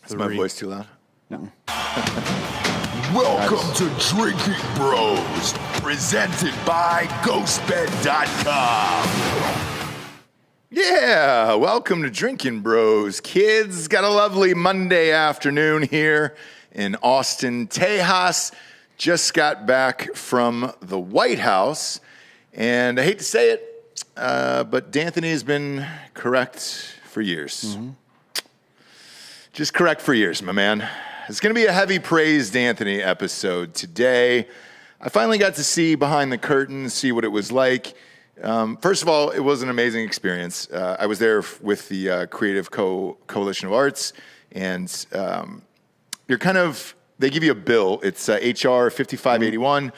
Is my voice too loud? No. Welcome to Drinkin Bros, presented by GhostBed.com. Yeah, welcome to Drinkin Bros. Kids, got a lovely Monday afternoon here in Austin, Tejas. Just got back from the White House, and I hate to say it, but D'Anthony has been correct for years. Mm-hmm. Just correct for years, my man. It's going to be a heavy praise D'Anthony episode today. I finally got to see behind the curtain, see what it was like. First of all, it was an amazing experience. I was there with the Creative Coalition of Arts, and they give you a bill. It's HR 5581,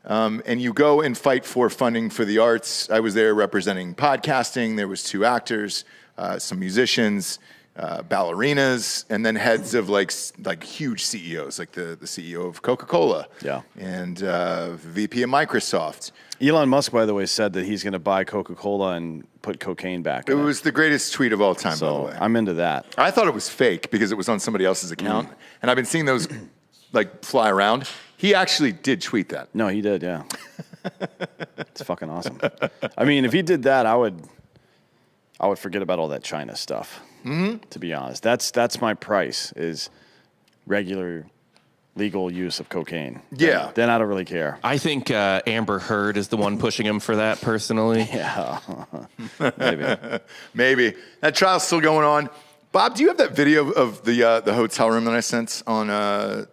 and you go and fight for funding for the arts. I was there representing podcasting. There was 2 actors, some musicians, ballerinas, and then heads of like huge CEOs, like the CEO of Coca-Cola, and VP of Microsoft. Elon Musk, by the way, said that he's going to buy Coca-Cola and put cocaine back in it. It was the greatest tweet of all time, by the way. I'm into that. I thought it was fake because it was on somebody else's account, and I've been seeing those like fly around. He actually did tweet that. No, he did, yeah. It's fucking awesome. I mean, if he did that, I would forget about all that China stuff. Mm-hmm. To be honest, that's my price is regular legal use of cocaine. Yeah. Then I don't really care. I think Amber Heard is the one pushing him for that personally. Yeah. Maybe. That trial's still going on. Bob, do you have that video of the hotel room that I sent on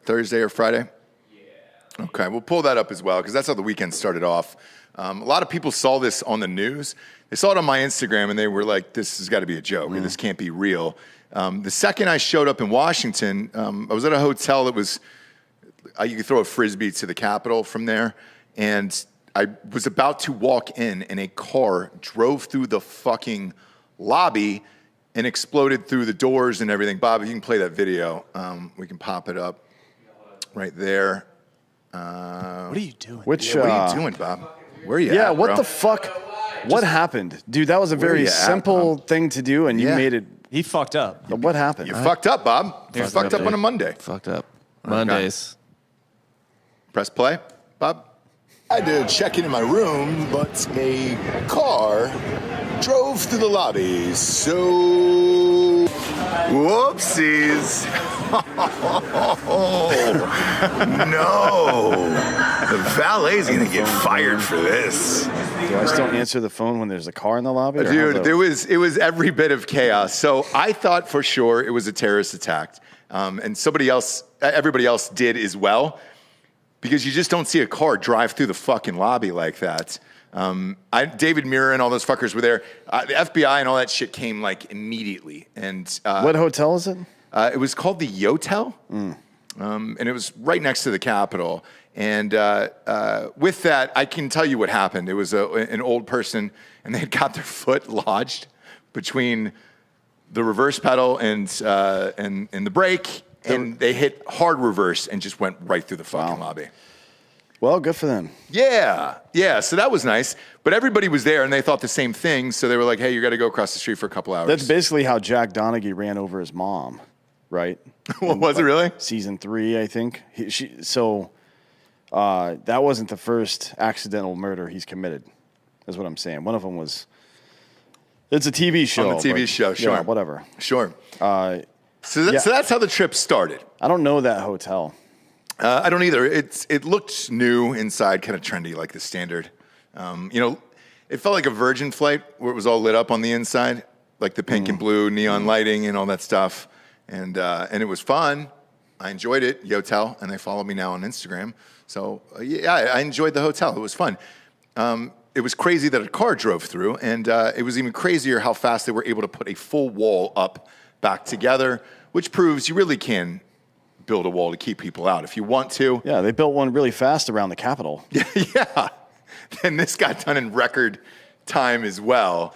Thursday or Friday? Yeah. Okay, we'll pull that up as well because that's how the weekend started off. A lot of people saw this on the news. They saw it on my Instagram, and they were like, this has got to be a joke. This can't be real. The second I showed up in Washington, I was at a hotel that was, you could throw a Frisbee to the Capitol from there, and I was about to walk in, and a car drove through the fucking lobby and exploded through the doors and everything. Bob, if you can play that video, we can pop it up right there. What are you doing? What are you doing, Bob? Where are you at, Yeah, what bro? the fuck? What happened? Dude, that was a very simple thing to do, and you made it. He fucked up. What happened? You fucked up, Bob. You fucked up on a Monday. Fucked up. Mondays. Press play, Bob. I had to check into my room, but a car drove through the lobby, so... Whoopsies. No. The valet's going to get fired for this. Do I still answer the phone when there's a car in the lobby? Dude, it was every bit of chaos. So I thought for sure it was a terrorist attack. And everybody else did as well. Because you just don't see a car drive through the fucking lobby like that. David Muir and all those fuckers were there. The FBI and all that shit came like immediately. And what hotel is it? It was called the Yotel, and it was right next to the Capitol. And with that, I can tell you what happened. It was an old person, and they had got their foot lodged between the reverse pedal and the brake. And they hit hard reverse and just went right through the fucking lobby. Well, good for them. Yeah. So that was nice. But everybody was there, and they thought the same thing. So they were like, hey, you got to go across the street for a couple hours. That's basically how Jack Donaghy ran over his mom, right? Was it really? Season 3, I think. That wasn't the first accidental murder he's committed, is what I'm saying. One of them was... It's a TV show. On the TV show, sure. Yeah, whatever. Sure. So that's how the trip started. I don't know that hotel. I don't either. It looked new inside, kind of trendy, like the standard. It felt like a Virgin flight where it was all lit up on the inside, like the pink and blue neon lighting and all that stuff. And it was fun. I enjoyed it, Yotel, and they follow me now on Instagram. So I enjoyed the hotel. It was fun. It was crazy that a car drove through, and it was even crazier how fast they were able to put a full wall up back together, which proves you really can build a wall to keep people out if you want to. Yeah, they built one really fast around the Capitol. Yeah. And this got done in record time as well.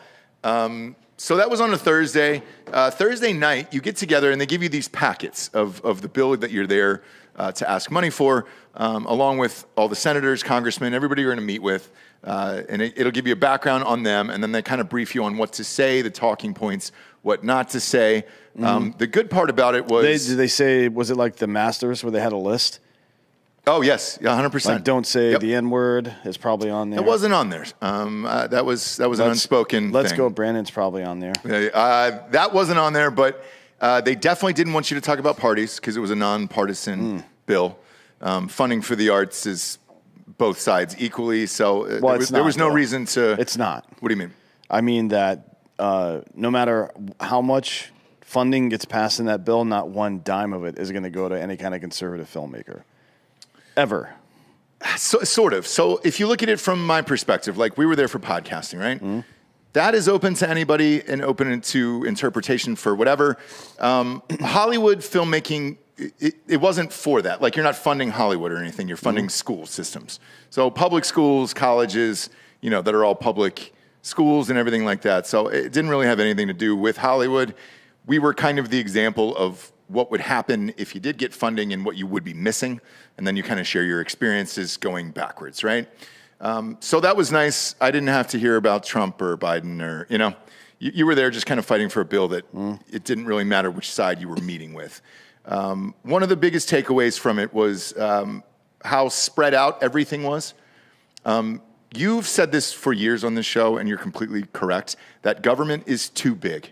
So that was on a Thursday. Thursday night, you get together and they give you these packets of the bill that you're there to ask money for, along with all the senators, congressmen, everybody you're going to meet with. And it'll give you a background on them, and then they kind of brief you on what to say, the talking points, what not to say. The good part about it was... Did they say, was it like the Masters where they had a list? Oh, yes, 100%. Like, don't say the N-word is probably on there. It wasn't on there. That was an unspoken Let's thing. go, Brandon's probably on there. That wasn't on there, but they definitely didn't want you to talk about parties because it was a nonpartisan bill. Funding for the arts is both sides equally, so there was no reason to... It's not. What do you mean? I mean that no matter how much funding gets passed in that bill, not one dime of it is going to go to any kind of conservative filmmaker. Ever. So, sort of. So if you look at it from my perspective, like we were there for podcasting, right? That is open to anybody and open to interpretation for whatever. Hollywood filmmaking, it wasn't for that. Like you're not funding Hollywood or anything. You're funding school systems. So public schools, colleges, that are all public schools and everything like that. So it didn't really have anything to do with Hollywood. We were kind of the example of what would happen if you did get funding and what you would be missing. And then you kind of share your experiences going backwards, right? So that was nice. I didn't have to hear about Trump or Biden or, you were there just kind of fighting for a bill that it didn't really matter which side you were meeting with. One of the biggest takeaways from it was how spread out everything was. You've said this for years on this show, and you're completely correct, that government is too big.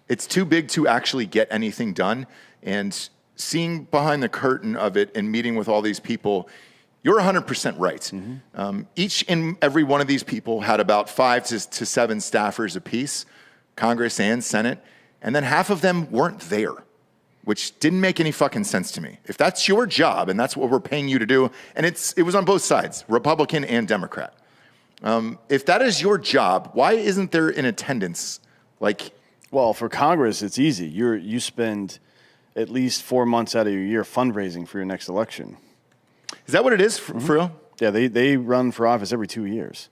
It's too big to actually get anything done. And seeing behind the curtain of it and meeting with all these people, you're 100% right. Each and every one of these people had about 5 to 7 staffers apiece, Congress and Senate, and then half of them weren't there, which didn't make any fucking sense to me. If that's your job and that's what we're paying you to do, and it was on both sides, Republican and Democrat. If that is your job, why isn't there in attendance? Well, for Congress, it's easy. You spend at least 4 months out of your year fundraising for your next election. Is that what it is for real? Yeah, they run for office every 2 years.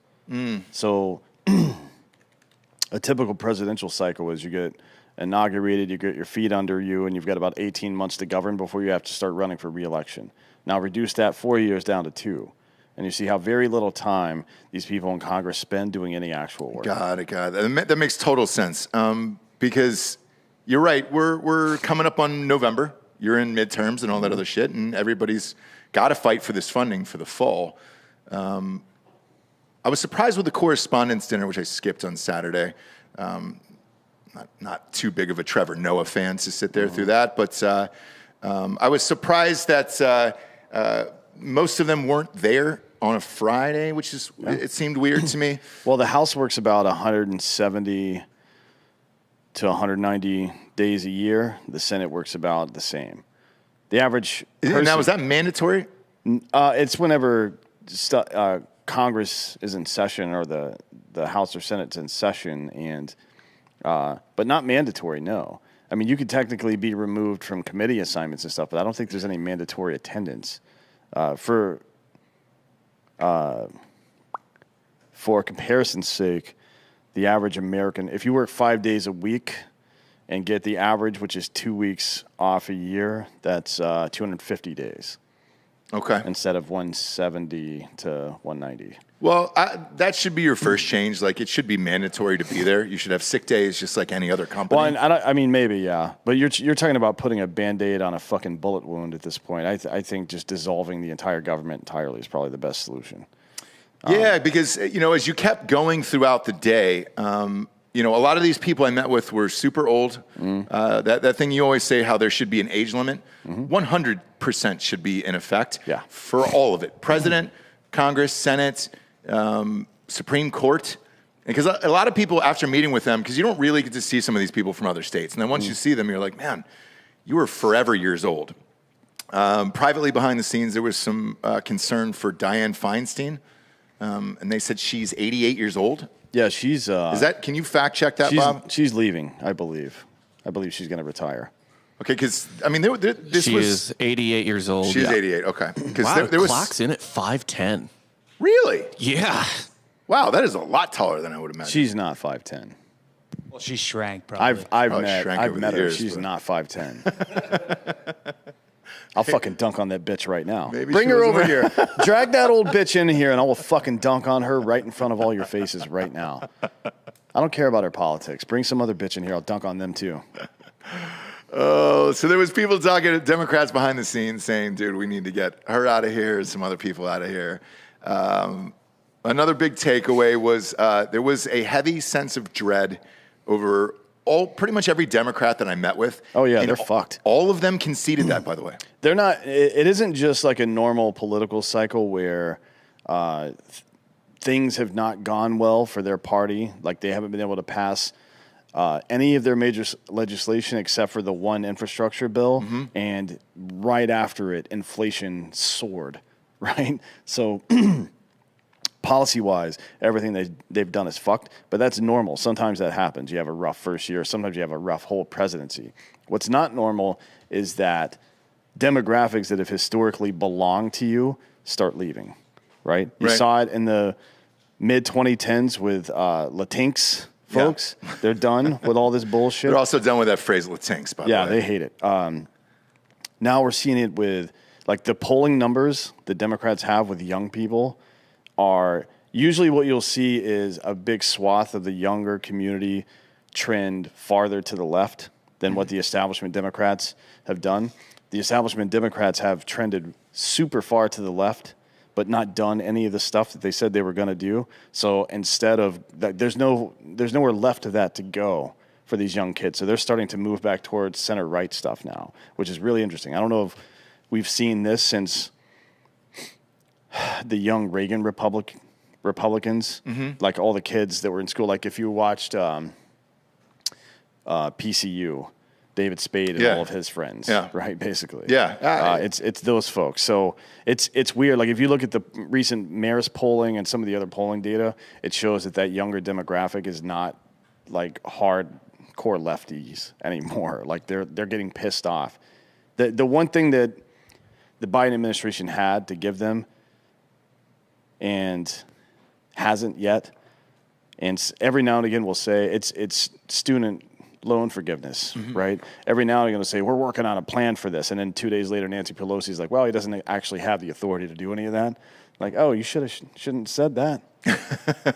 So a typical presidential cycle is you get inaugurated, you get your feet under you, and you've got about 18 months to govern before you have to start running for re-election. Now reduce that 4 years down to 2. And you see how very little time these people in Congress spend doing any actual work. Got it. That makes total sense. Because you're right, we're coming up on November. You're in midterms and all that other shit, and everybody's got to fight for this funding for the fall. I was surprised with the Correspondence Dinner, which I skipped on Saturday. Not too big of a Trevor Noah fan to sit there through that, but I was surprised that most of them weren't there on a Friday, which is it seemed weird to me. Well, the House works about 170 to 190 days a year. The Senate works about the same. The average person, now, is that mandatory? It's whenever Congress is in session or the House or Senate's in session, and but not mandatory, no. I mean, you could technically be removed from committee assignments and stuff, but I don't think there's any mandatory attendance. For comparison's sake, the average American, if you work 5 days a week and get the average, which is 2 weeks off a year, that's 250 days. Okay. Instead of 170 to 190. Well, that should be your first change. Like, it should be mandatory to be there. You should have sick days just like any other company. Well, and I mean, maybe, yeah. But you're talking about putting a Band-Aid on a fucking bullet wound at this point. I think just dissolving the entire government entirely is probably the best solution. Yeah, because, as you kept going throughout the day, a lot of these people I met with were super old. That thing you always say, how there should be an age limit, 100% should be in effect for all of it. President, Congress, Senate, Supreme Court. Because a lot of people, after meeting with them, because you don't really get to see some of these people from other states. And then once you see them, you're like, man, you were forever years old. Privately behind the scenes, there was some concern for Dianne Feinstein. And they said she's 88 years old. Yeah, she's... can you fact check that, Bob? She's leaving, I believe. I believe she's going to retire. Okay, because, I mean, she is 88 years old. She's 88, okay. Wow, there clock's in at 5'10". Really? Yeah. Wow, that is a lot taller than I would imagine. She's not 5'10". Well, she shrank probably. I've met her. years, She's but- not 5'10". I'll fucking dunk on that bitch right now. Maybe Bring she her was over here. Drag that old bitch in here, and I will fucking dunk on her right in front of all your faces right now. I don't care about her politics. Bring some other bitch in here. I'll dunk on them too. Oh, so there was people talking, Democrats behind the scenes saying, dude, we need to get her out of here, some other people out of here. Another big takeaway was there was a heavy sense of dread over pretty much every Democrat that I met with. Oh, yeah, And they're fucked. All of them conceded that, by the way. They're not. It isn't just like a normal political cycle where things have not gone well for their party. Like they haven't been able to pass any of their major legislation except for the one infrastructure bill. And right after it, inflation soared. Right. So policy-wise, everything they've done is fucked. But that's normal. Sometimes that happens. You have a rough first year. Sometimes you have a rough whole presidency. What's not normal is that demographics that have historically belonged to you start leaving, right? You saw it in the mid-2010s with Latinx folks. Yeah. They're done with all this bullshit. They're also done with that phrase Latinx, by the way. Yeah, they hate it. Now we're seeing it with, like, the polling numbers the Democrats have with young people are usually what you'll see is a big swath of the younger community trend farther to the left than what the establishment Democrats have done. The establishment Democrats have trended super far to the left, but not done any of the stuff that they said they were going to do. So instead of that, there's nowhere left of that to go for these young kids. So they're starting to move back towards center right stuff now, which is really interesting. I don't know if we've seen this since the young Reagan Republicans, like all the kids that were in school. Like if you watched PCU, David Spade and all of his friends, right? Basically, it's those folks. So it's weird. Like if you look at the recent Marist polling and some of the other polling data, it shows that younger demographic is not like hardcore lefties anymore. Like they're getting pissed off. The one thing that the Biden administration had to give them and hasn't yet, and every now and again we'll say it's student loan forgiveness, right? Every now and again, they'll say, we're working on a plan for this. And then 2 days later, Nancy Pelosi's like, well, he doesn't actually have the authority to do any of that. Like, oh, you shouldn't have said that,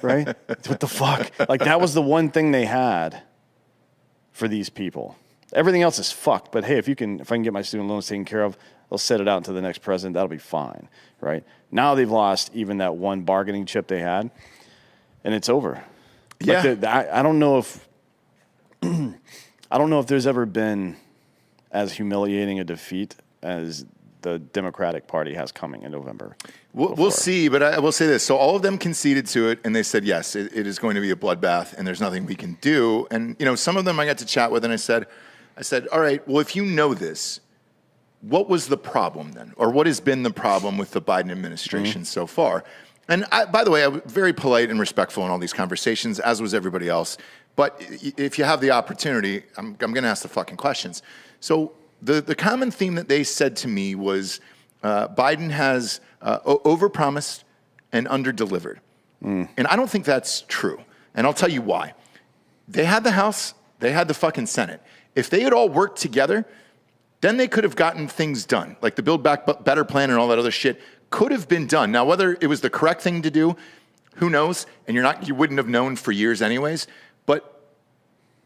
right? What the fuck? Like, that was the one thing they had for these people. Everything else is fucked. But hey, if I can get my student loans taken care of, they'll set it out to the next president. That'll be fine, right? Now they've lost even that one bargaining chip they had, and it's over. Yeah. Like I don't know if there's ever been as humiliating a defeat as the Democratic Party has coming in November. We'll see, but I will say this. So all of them conceded to it, and they said, yes, it is going to be a bloodbath, and there's nothing we can do. And, some of them I got to chat with, and I said, all right, well, if you know this, what was the problem then? Or what has been the problem with the Biden administration so far? And by the way, I was very polite and respectful in all these conversations, as was everybody else. But if you have the opportunity, I'm going to ask the fucking questions. So the common theme that they said to me was Biden has overpromised and underdelivered. And I don't think that's true. And I'll tell you why. They had the House. They had the fucking Senate. If they had all worked together, then they could have gotten things done. Like the Build Back Better plan and all that other shit could have been done. Now, whether it was the correct thing to do, who knows? And you wouldn't have known for years anyways. But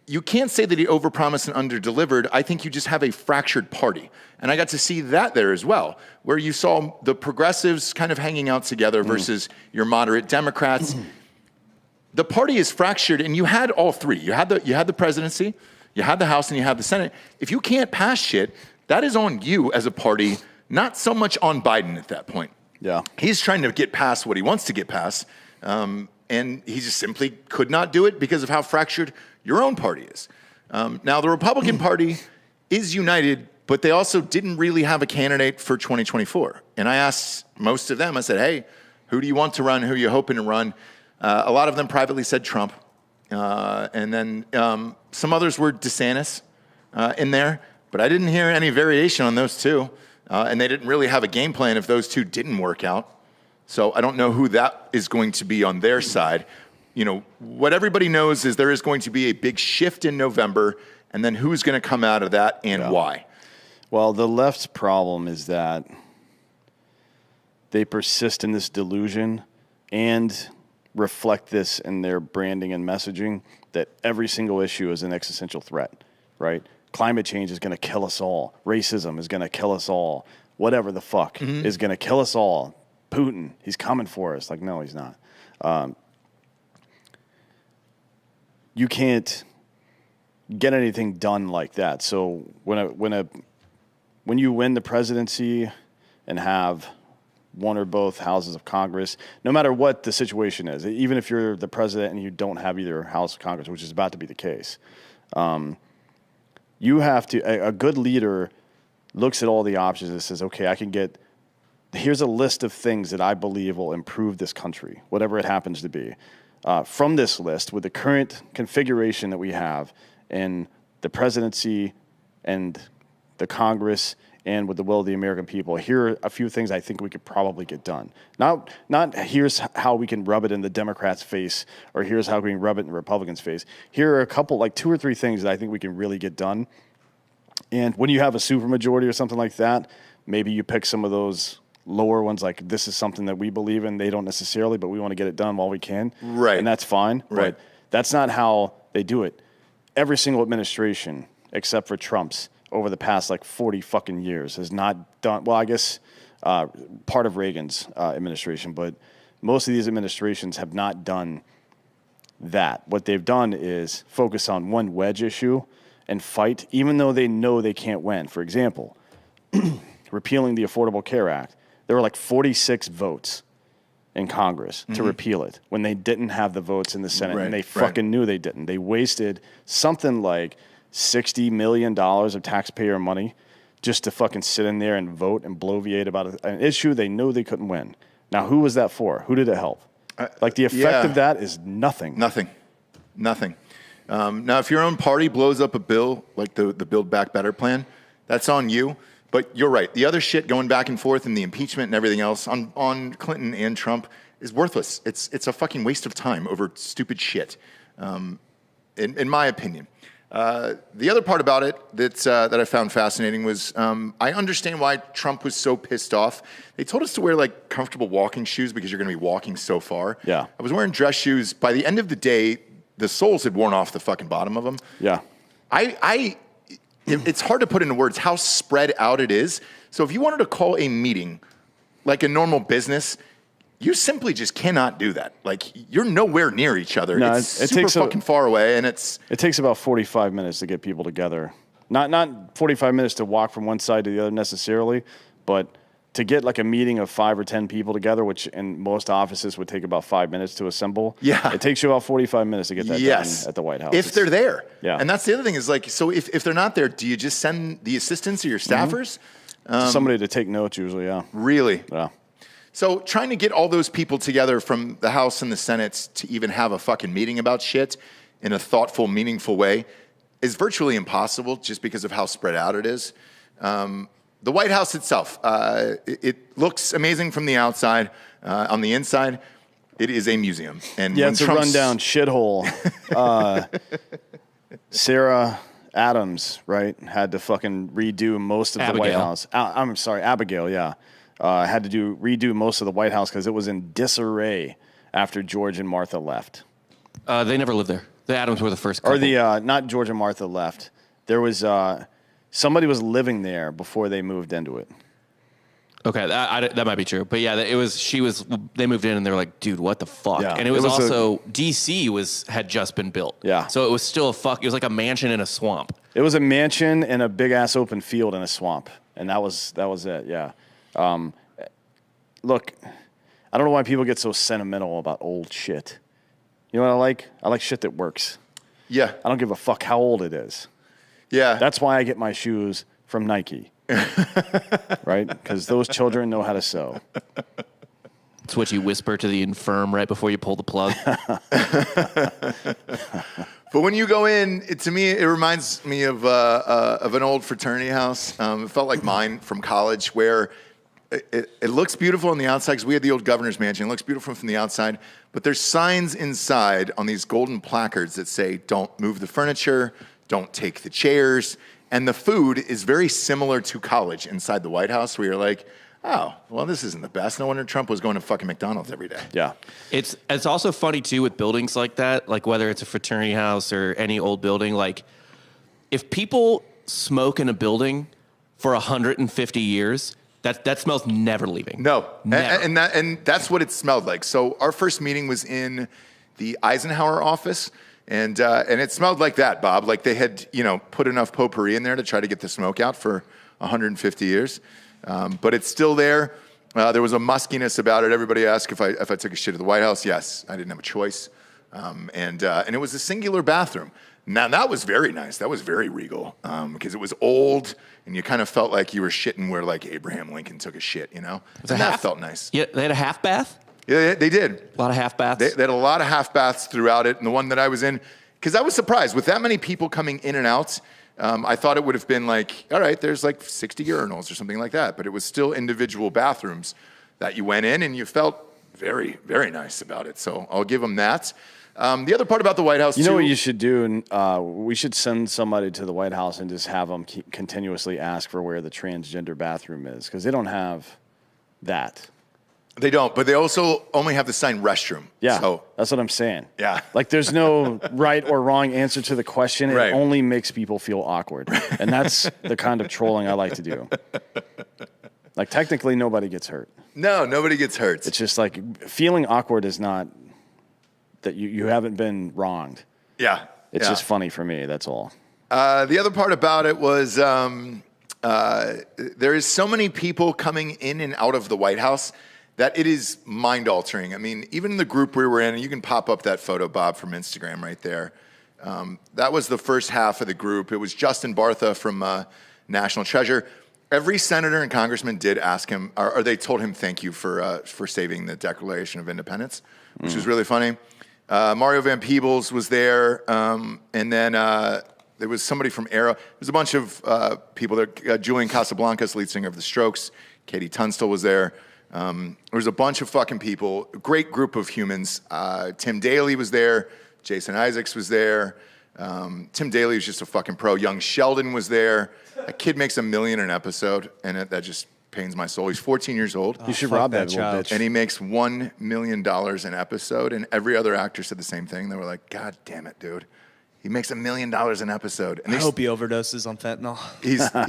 you can't say that he overpromised and underdelivered. I think you just have a fractured party. And I got to see that there as well, where you saw the progressives kind of hanging out together versus your moderate Democrats. The party is fractured, and you had all three. You had the presidency, you had the House, and you had the Senate. If you can't pass shit, that is on you as a party, not so much on Biden at that point. Yeah. He's trying to get past what he wants to get past, and he just simply could not do it because of how fractured your own party is. Now, the Republican Party is united, but they also didn't really have a candidate for 2024. And I asked most of them, I said, hey, who do you want to run? Who are you hoping to run? A lot of them privately said Trump. And then some others were DeSantis in there, but I didn't hear any variation on those two. And they didn't really have a game plan if those two didn't work out. So I don't know who that is going to be on their side. what everybody knows is there is going to be a big shift in November, and then who's going to come out of that and why? Well, the left's problem is that they persist in this delusion and reflect this in their branding and messaging that every single issue is an existential threat, right? Climate change is going to kill us all. Racism is going to kill us all. Whatever the fuck is going to kill us all. Putin, he's coming for us. Like, no, he's not. You can't get anything done like that. So when you win the presidency and have one or both houses of Congress, no matter what the situation is, even if you're the president and you don't have either house of Congress, which is about to be the case, you have to, a good leader looks at all the options and says, okay, here's a list of things that I believe will improve this country, whatever it happens to be. From this list, with the current configuration that we have in the presidency and the Congress and with the will of the American people, here are a few things I think we could probably get done. Not here's how we can rub it in the Democrats' face or here's how we can rub it in the Republicans' face. Here are a couple, like 2 or 3 things that I think we can really get done. And when you have a supermajority or something like that, maybe you pick some of those lower ones, like this is something that we believe in. They don't necessarily, but we want to get it done while we can. Right. And that's fine. Right. But that's not how they do it. Every single administration, except for Trump's, over the past 40 fucking years has not done, well, I guess part of Reagan's administration, but most of these administrations have not done that. What they've done is focus on one wedge issue and fight, even though they know they can't win. For example, repealing the Affordable Care Act. There were 46 votes in Congress to repeal it when they didn't have the votes in the Senate, and they fucking knew they didn't. They wasted something like $60 million of taxpayer money just to fucking sit in there and vote and bloviate about an issue they knew they couldn't win. Now, who was that for? Who did it help? The effect of that is nothing. Nothing. Now, if your own party blows up a bill like the Build Back Better plan, that's on you. But you're right. The other shit going back and forth and the impeachment and everything else on Clinton and Trump is worthless. It's a fucking waste of time over stupid shit, in my opinion. The other part about it that I found fascinating was I understand why Trump was so pissed off. They told us to wear comfortable walking shoes because you're going to be walking so far. Yeah. I was wearing dress shoes. By the end of the day, the soles had worn off the fucking bottom of them. Yeah. It's hard to put into words how spread out it is. So if you wanted to call a meeting like a normal business, you simply just cannot do that. You're nowhere near each other. No, it's super fucking far away, and it takes about 45 minutes to get people together. Not 45 minutes to walk from one side to the other necessarily, but to get a meeting of 5 or 10 people together, which in most offices would take about 5 minutes to assemble. Yeah. It takes you about 45 minutes to get that done at the White House. If they're there. Yeah. And that's the other thing is so if they're not there, do you just send the assistants or your staffers? Somebody to take notes usually, yeah. Really? Yeah. So trying to get all those people together from the House and the Senate to even have a fucking meeting about shit in a thoughtful, meaningful way is virtually impossible just because of how spread out it is. The White House itself, it looks amazing from the outside. On the inside, it is a museum. And yeah, it's a rundown shithole. Sarah Adams, right, had to fucking redo most of the White House. I'm sorry, Abigail, yeah. Had to redo most of the White House because it was in disarray after George and Martha left. They never lived there. The Adams were the first couple. Or not George and Martha left. There was... somebody was living there before they moved into it. Okay, that might be true. But yeah, they moved in and they were like, dude, what the fuck? Yeah. And it was also, DC had just been built. Yeah. So it was still it was like a mansion in a swamp. It was a mansion and a big ass open field in a swamp. And that was it, yeah. Look, I don't know why people get so sentimental about old shit. You know what I like? I like shit that works. Yeah. I don't give a fuck how old it is. Yeah. That's why I get my shoes from Nike. Right? Because those children know how to sew. It's what you whisper to the infirm right before you pull the plug. But when you go in, to me, it reminds me of an old fraternity house. It felt like mine from college where it looks beautiful on the outside because we had the old governor's mansion. It looks beautiful from the outside, but there's signs inside on these golden placards that say, don't move the furniture, don't take the chairs. And the food is very similar to college inside the White House, where you're like, oh, well, this isn't the best. No wonder Trump was going to fucking McDonald's every day. Yeah. It's also funny, too, with buildings like that, like whether it's a fraternity house or any old building, like if people smoke in a building for 150 years, that smell's never leaving. No, Never. And that's what it smelled like. So our first meeting was in the Eisenhower office, and it smelled like that, Bob. Like they had, put enough potpourri in there to try to get the smoke out for 150 years, but it's still there. There was a muskiness about it. Everybody asked if I took a shit at the White House. Yes, I didn't have a choice, and it was a singular bathroom. Now, that was very nice. That was very regal because it was old, and you kind of felt like you were shitting where, like, Abraham Lincoln took a shit, And that felt nice. Yeah, they had a half bath? Yeah, they did. A lot of half baths? They had a lot of half baths throughout it, and the one that I was in, because I was surprised. With that many people coming in and out, I thought it would have been like, all right, there's like 60 urinals or something like that, but it was still individual bathrooms that you went in, and you felt very, very nice about it. So I'll give them that. The other part about the White House, You know what you should do? We should send somebody to the White House and just have them continuously ask for where the transgender bathroom is, because they don't have that. They don't, but they also only have the sign restroom. Yeah, so, that's what I'm saying. Yeah. Like there's no right or wrong answer to the question. It Right. only makes people feel awkward. And that's the kind of trolling I like to do. Like technically nobody gets hurt. No, nobody gets hurt. It's just like feeling awkward is not that you haven't been wronged. Yeah. It's yeah. just funny for me, that's all. The other part about it was there is so many people coming in and out of the White House that it is mind-altering. I mean, even the group we were in, and you can pop up that photo, Bob, from Instagram right there. That was the first half of the group. It was Justin Bartha from National Treasure. Every senator and congressman did ask him, or they told him thank you for saving the Declaration of Independence, which was really funny. Mario Van Peebles was there, and then there was somebody from Arrow. There was a bunch of people there. Julian Casablancas, lead singer of The Strokes. Katie Tunstall was there. There was a bunch of fucking people. A great group of humans. Tim Daly was there. Jason Isaacs was there. Tim Daly was just a fucking pro. Young Sheldon was there. That kid makes $1 million an episode, and that just pains my soul. He's 14 years old. You should rob that little child. bitch. And he makes $1 million an episode, and every other actor said the same thing. They were like, God damn it, dude. He makes $1 million an episode. And I hope he overdoses on fentanyl.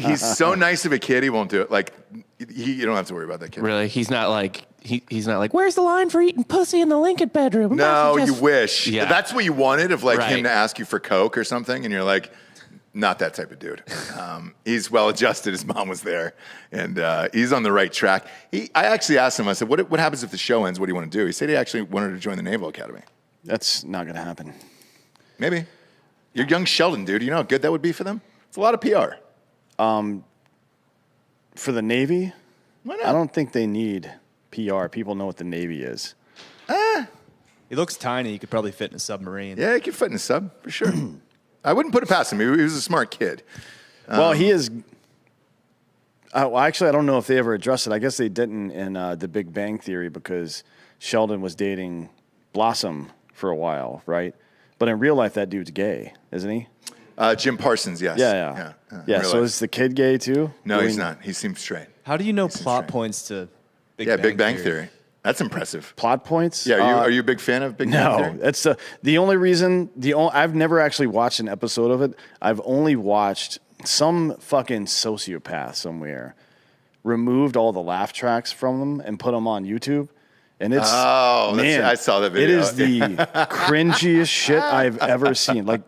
he's so nice of a kid, he won't do it. Like, you don't have to worry about that kid. Really? He's not like, he's not like, where's the line for eating pussy in the Lincoln bedroom? No, Just- you wish. Yeah. That's what you wanted, of like him Right. to ask you for Coke or something, and you're like, not that type of dude. He's well adjusted. His mom was there, and he's on the right track. I actually asked him, I said, what happens if the show ends? What do you want to do? He said he actually wanted to join the Naval Academy. That's not going to happen. Maybe. You're young Sheldon, dude. You know how good that would be for them? It's a lot of PR. For the Navy, Why not? I don't think they need PR. People know what the Navy is. He looks tiny. He could probably fit in a submarine. Yeah, he could fit in a sub, for sure. I wouldn't put it past him. He was a smart kid. Well, he is. Well, actually, I don't know if they ever addressed it. I guess they didn't in The Big Bang Theory because Sheldon was dating Blossom for a while, right? But in real life, that dude's gay, isn't he? Jim Parsons, yes. Yeah. in real So life. is the kid gay too? No, I he's mean, not. He seems straight. How do you know seems plot strange. points to Big Big Bang Theory. That's impressive. Plot points? Yeah, are you a big fan of Big Bang No, Theory? that's the only reason. I've never actually watched an episode of it. I've only watched some fucking sociopath somewhere removed all the laugh tracks from them and put them on YouTube. And it's man, I saw that video. It is the cringiest shit I've ever seen. Like,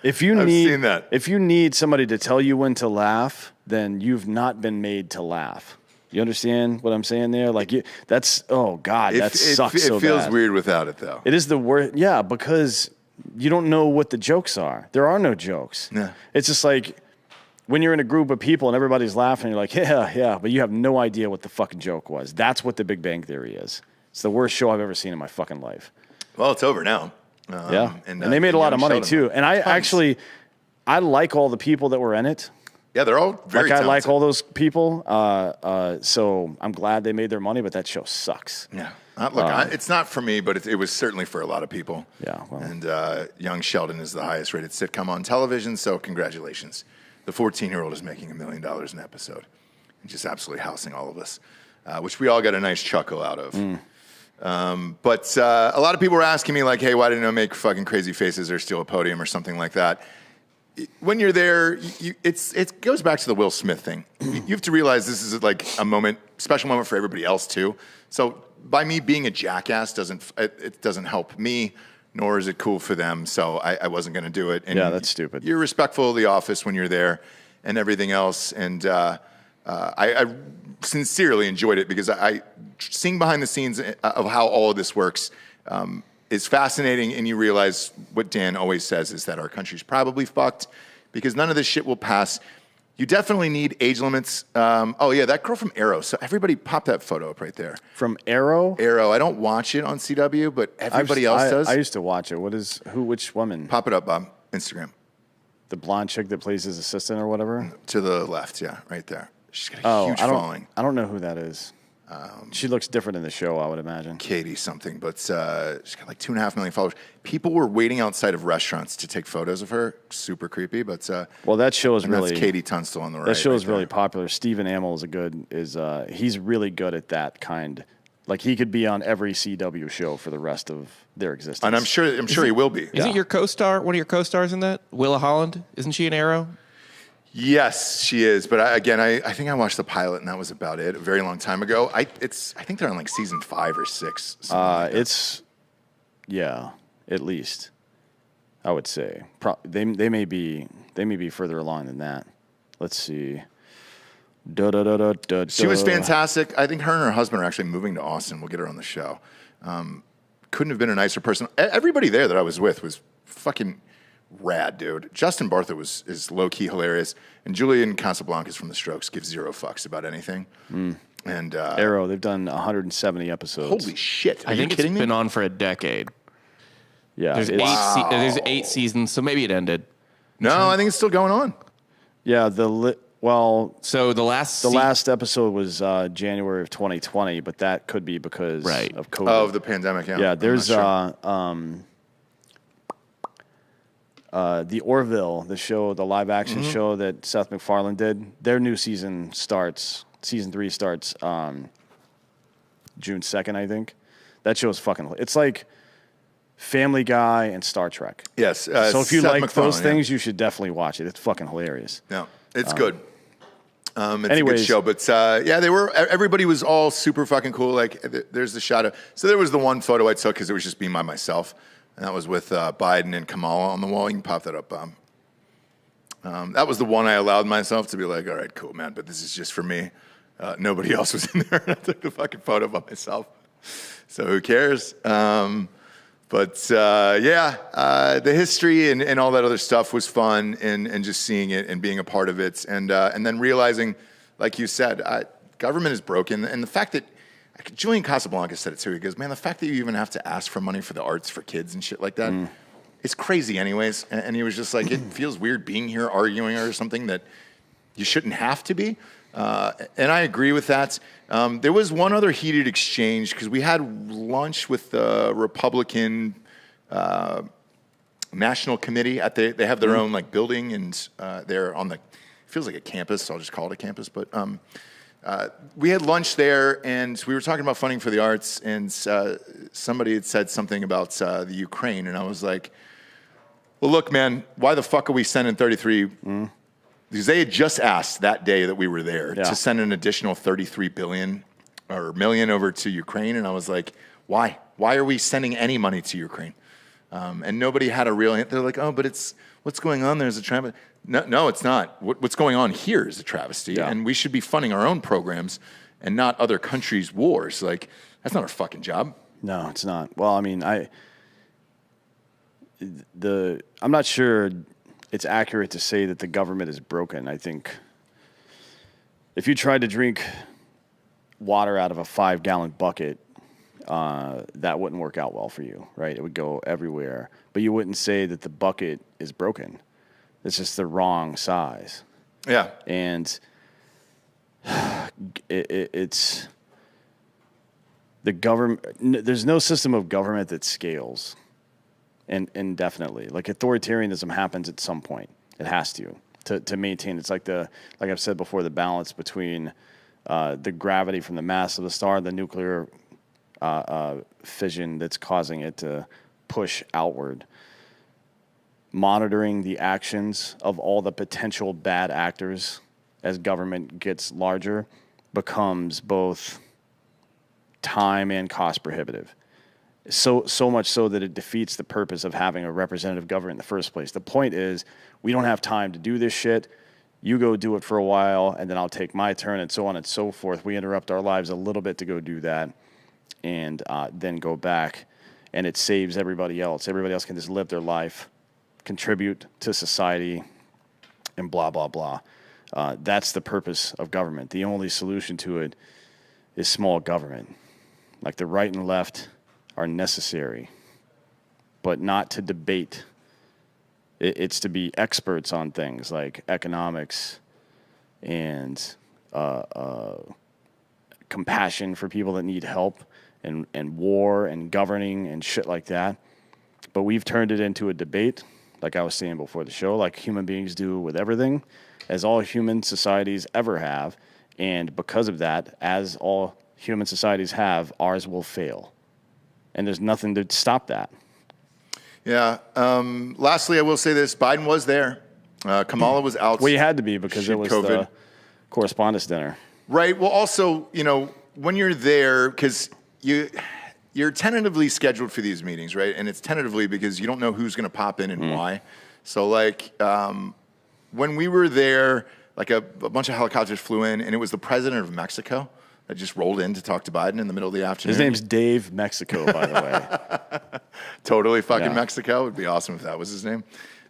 if you seen that. if you need somebody to tell you when to laugh, then you've not been made to laugh. You understand what I'm saying there? Like, that's oh god, that sucks so It feels bad. weird without it, though. It is the worst. Yeah, because you don't know what the jokes are. There are no jokes. Yeah. It's just like when you're in a group of people and everybody's laughing, you're like, yeah, but you have no idea what the fucking joke was. That's what the Big Bang Theory is. It's the worst show I've ever seen in my fucking life. Well, it's over now. And they made a lot of money too. And I like all the people that were in it. Yeah, they're all very I talented. like all those people. So I'm glad they made their money, but that show sucks. Yeah. It's not for me, but it was certainly for a lot of people. Yeah, well. And young Sheldon is the highest rated sitcom on television, so congratulations. The 14-year-old is making $1 million an episode and just absolutely housing all of us, which we all got a nice chuckle out of. But a lot of people were asking me, like, hey, why didn't I make fucking crazy faces or steal a podium or something like that? When you're there, it goes back to the Will Smith thing. You have to realize this is like a special moment for everybody else too. So by me being a jackass doesn't help me, nor is it cool for them. So I wasn't going to do it. And yeah, that's stupid. You're respectful of the office when you're there and everything else. And I sincerely enjoyed it because seeing behind the scenes of how all of this works is fascinating. And you realize what Dan always says is that our country's probably fucked because none of this shit will pass. You definitely need age limits. Oh, yeah, that girl from Arrow. So everybody pop that photo up right there. From Arrow? Arrow. I don't watch it on CW, but everybody else does. I used to watch it. Which woman? Pop it up, Bob. Instagram. The blonde chick that plays his assistant or whatever? To the left, yeah, right there. She's got a huge following. I don't know who that is. She looks different in the show, I would imagine. Katie something, but she's got like 2.5 million followers. People were waiting outside of restaurants to take photos of her. Super creepy, but well, that show is really that's Katie Tunstall on the right. That show is right really popular. Stephen Amell he's really good at that kind. Like he could be on every CW show for the rest of their existence. And I'm sure he will be. Isn't your co-star one of your co-stars in that? Willa Holland? Isn't she an Arrow? Yes, she is. But I think I watched the pilot, and that was about it. A very long time ago. I think they're on like season 5 or 6. At least I would say they may be further along than that. Let's see. She was fantastic. I think her and her husband are actually moving to Austin. We'll get her on the show. Couldn't have been a nicer person. Everybody there that I was with was fucking rad, dude. Justin Bartha is low-key hilarious. And Julian Casablancas from The Strokes gives zero fucks about anything. And Arrow, they've done 170 episodes. Holy shit. I think it's been on for a decade. Yeah. There's 8 seasons, so maybe it ended. No, I think it's still going on. Yeah, so the last episode was January of 2020, but that could be because of COVID. Of the pandemic, yeah. Yeah, there's the Orville, the show, the live action show that Seth MacFarlane did. Their new season 3 starts June 2nd, I think. That show is fucking. It's like Family Guy and Star Trek. Yes. So if you Seth like MacFarlane, those things, you should definitely watch it. It's fucking hilarious. Yeah, it's good. It's anyways, a good show, but everybody was all super fucking cool. Like, there's the shot of, so there was the one photo I took because it was just me by myself, and that was with Biden and Kamala on the wall. You can pop that up, Bob. That was the one I allowed myself to be like, all right, cool, man, but this is just for me. Nobody else was in there, and I took the fucking photo by myself. So who cares? The history and all that other stuff was fun, and just seeing it and being a part of it, and then realizing, like you said, government is broken, and the fact that Julian Casablancas said it too. He goes, man, the fact that you even have to ask for money for the arts for kids and shit like that, it's crazy, anyways. And he was just like, it feels weird being here arguing or something that you shouldn't have to be. And I agree with that. There was one other heated exchange because we had lunch with the Republican National Committee they have their own like building, and they're on it feels like a campus, so I'll just call it a campus. But we had lunch there, and we were talking about funding for the arts, and somebody had said something about the Ukraine, and I was like, well, look, man, why the fuck are we sending 33? Because they had just asked that day that we were there to send an additional 33 billion or million over to Ukraine. And I was like, why? Why are we sending any money to Ukraine? And nobody had a real, they're like, oh, but it's, what's going on there is a travesty. No, it's not. What's going on here is a travesty. Yeah. And we should be funding our own programs and not other countries' wars. Like, that's not our fucking job. No, it's not. Well, I mean, I'm not sure it's accurate to say that the government is broken. I think if you tried to drink water out of a 5-gallon bucket, that wouldn't work out well for you, right? It would go everywhere. But you wouldn't say that the bucket is broken. It's just the wrong size. Yeah. And it's the government. There's no system of government that scales indefinitely. Like authoritarianism happens at some point. It has to maintain. It's like I've said before, the balance between the gravity from the mass of the star, the nuclear fission that's causing it to push outward. Monitoring the actions of all the potential bad actors as government gets larger becomes both time and cost prohibitive. So much so that it defeats the purpose of having a representative government in the first place. The point is, we don't have time to do this shit. You go do it for a while, and then I'll take my turn, and so on and so forth. We interrupt our lives a little bit to go do that, and then go back, and it saves everybody else. Everybody else can just live their life, contribute to society, and blah, blah, blah. That's the purpose of government. The only solution to it is small government. Like the right and left are necessary, but not to debate. It's to be experts on things like economics and compassion for people that need help and war and governing and shit like that. But we've turned it into a debate, like I was saying before the show, like human beings do with everything, as all human societies ever have. And because of that, as all human societies have, ours will fail. And there's nothing to stop that. Yeah. Lastly, I will say this. Biden was there. Kamala was out. Well, you had to be because it was COVID. the Correspondence Dinner. Right. Well, also, when you're there, because you're tentatively scheduled for these meetings, right? And it's tentatively because you don't know who's going to pop in and why. So, when we were there, a bunch of helicopters flew in, and it was the president of Mexico that just rolled in to talk to Biden in the middle of the afternoon. His name's Dave Mexico, by the way. Totally fucking Mexico. It would be awesome if that was his name.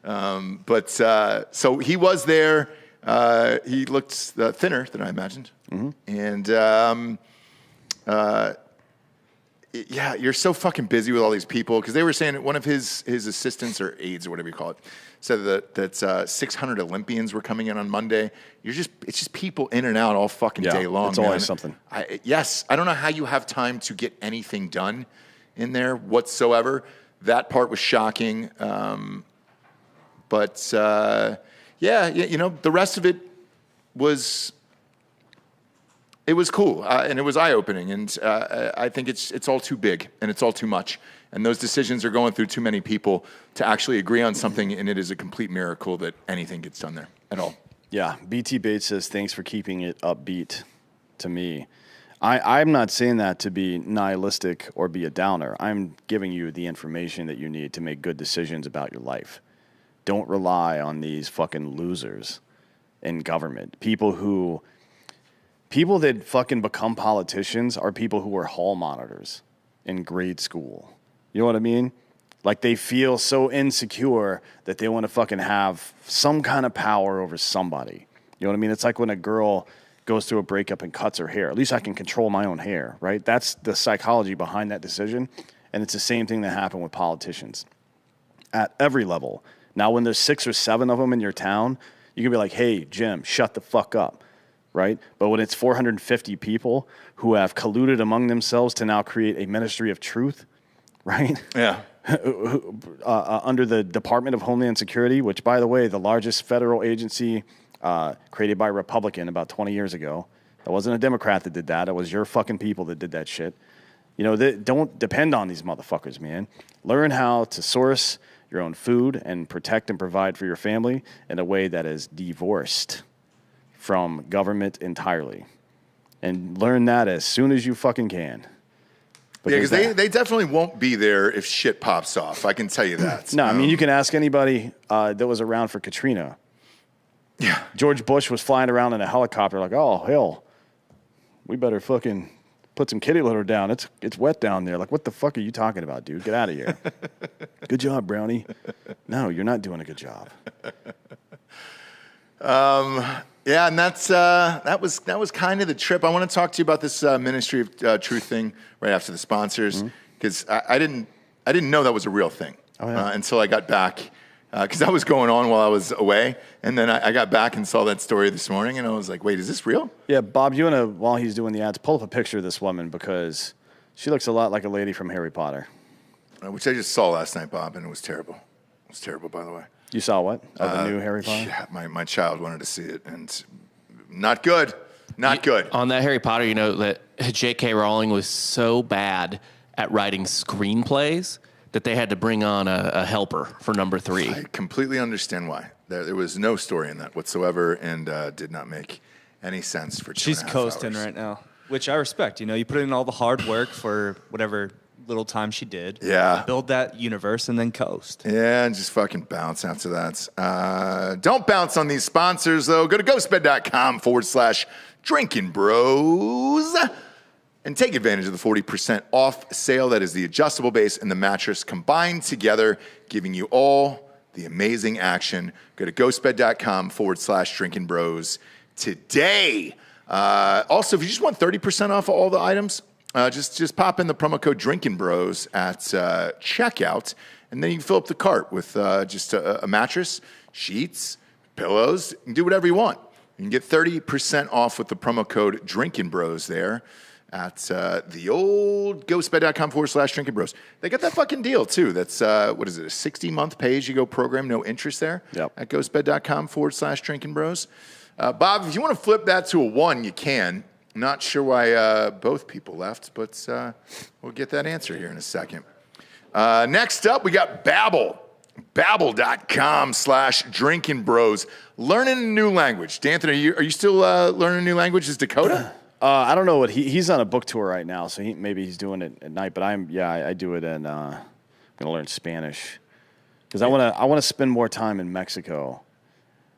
So he was there. He looked thinner than I imagined. And you're so fucking busy with all these people, because they were saying one of his assistants or aides or whatever you call it said that 600 Olympians were coming in on Monday. It's just people in and out all fucking day long. It's always something. I don't know how you have time to get anything done in there whatsoever. That part was shocking. The rest of it was cool, and it was eye-opening, and I think it's all too big, and it's all too much, and those decisions are going through too many people to actually agree on something, and it is a complete miracle that anything gets done there at all. Yeah, BT Bates says, thanks for keeping it upbeat to me. I'm not saying that to be nihilistic or be a downer. I'm giving you the information that you need to make good decisions about your life. Don't rely on these fucking losers in government. People that fucking become politicians are people who were hall monitors in grade school. You know what I mean? Like, they feel so insecure that they want to fucking have some kind of power over somebody. You know what I mean? It's like when a girl goes through a breakup and cuts her hair. At least I can control my own hair, right? That's the psychology behind that decision. And it's the same thing that happened with politicians at every level. Now, when there's 6 or 7 of them in your town, you can be like, hey, Jim, shut the fuck up, right? But when it's 450 people who have colluded among themselves to now create a ministry of truth, right? Yeah. Under the Department of Homeland Security, which, by the way, the largest federal agency created by a Republican about 20 years ago. That wasn't a Democrat that did that. It was your fucking people that did that shit. Don't depend on these motherfuckers, man. Learn how to source your own food and protect and provide for your family in a way that is divorced from government entirely. And learn that as soon as you fucking can. Because they definitely won't be there if shit pops off. I can tell you that. No, I mean, you can ask anybody that was around for Katrina. Yeah. George Bush was flying around in a helicopter like, oh, hell, we better fucking put some kitty litter down. It's wet down there. Like, what the fuck are you talking about, dude? Get out of here. Good job, Brownie. No, you're not doing a good job. Yeah, and that was kind of the trip. I want to talk to you about this Ministry of Truth thing right after the sponsors, because I didn't know that was a real thing until I got back because that was going on while I was away. And then I got back and saw that story this morning, and I was like, wait, is this real? Yeah, Bob, you want to, while he's doing the ads, pull up a picture of this woman because she looks a lot like a lady from Harry Potter. Which I just saw last night, Bob, and it was terrible. It was terrible, by the way. You saw what? The new Harry Potter? Yeah, my child wanted to see it, and not good. Not good. On that Harry Potter, you know that J.K. Rowling was so bad at writing screenplays that they had to bring on a helper for number 3. I completely understand why. There was no story in that whatsoever, and did not make any sense for 2.5 She's coasting hours. right now, which I respect. You know, you put in all the hard work for whatever little time she did. Yeah. Build that universe and then coast. Yeah, and just fucking bounce after that. Don't bounce on these sponsors, though. Go to ghostbed.com/Drinkin Bros and take advantage of the 40% off sale. That is the adjustable base and the mattress combined together, giving you all the amazing action. Go to ghostbed.com/Drinkin Bros today. Also, if you just want 30% off all the items, just pop in the promo code Drinkin Bros at checkout, and then you can fill up the cart with just a mattress, sheets, pillows. You can do whatever you want. You can get 30% off with the promo code Drinkin Bros there at the old ghostbed.com/Drinkin Bros. They got that fucking deal too. That's what is it? A 60-month pay-as-you-go program, no interest there. Yep. At ghostbed.com/Drinkin Bros. Bob, if you want to flip that to a 1, you can. Not sure why both people left, but we'll get that answer here in a second. Next up, we got Babbel. Babbel.com/Drinkin Bros. Learning a new language. D'Anthony, are you still learning a new language? Is Dakota? I don't know what he's on a book tour right now, so maybe he's doing it at night. But I do it, and I'm gonna learn Spanish because I want to spend more time in Mexico.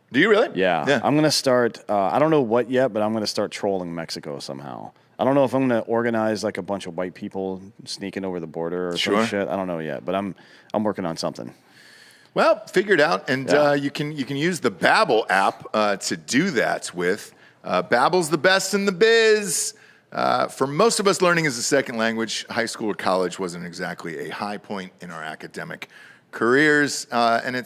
Do you really? Yeah. I'm gonna start. I don't know what yet, but I'm gonna start trolling Mexico somehow. I don't know if I'm gonna organize like a bunch of white people sneaking over the border or some shit. I don't know yet, but I'm working on something. Well, figure it out, and you can use the Babbel app to do that with. Babbel's the best in the biz. For most of us, learning as a second language, high school or college wasn't exactly a high point in our academic careers, and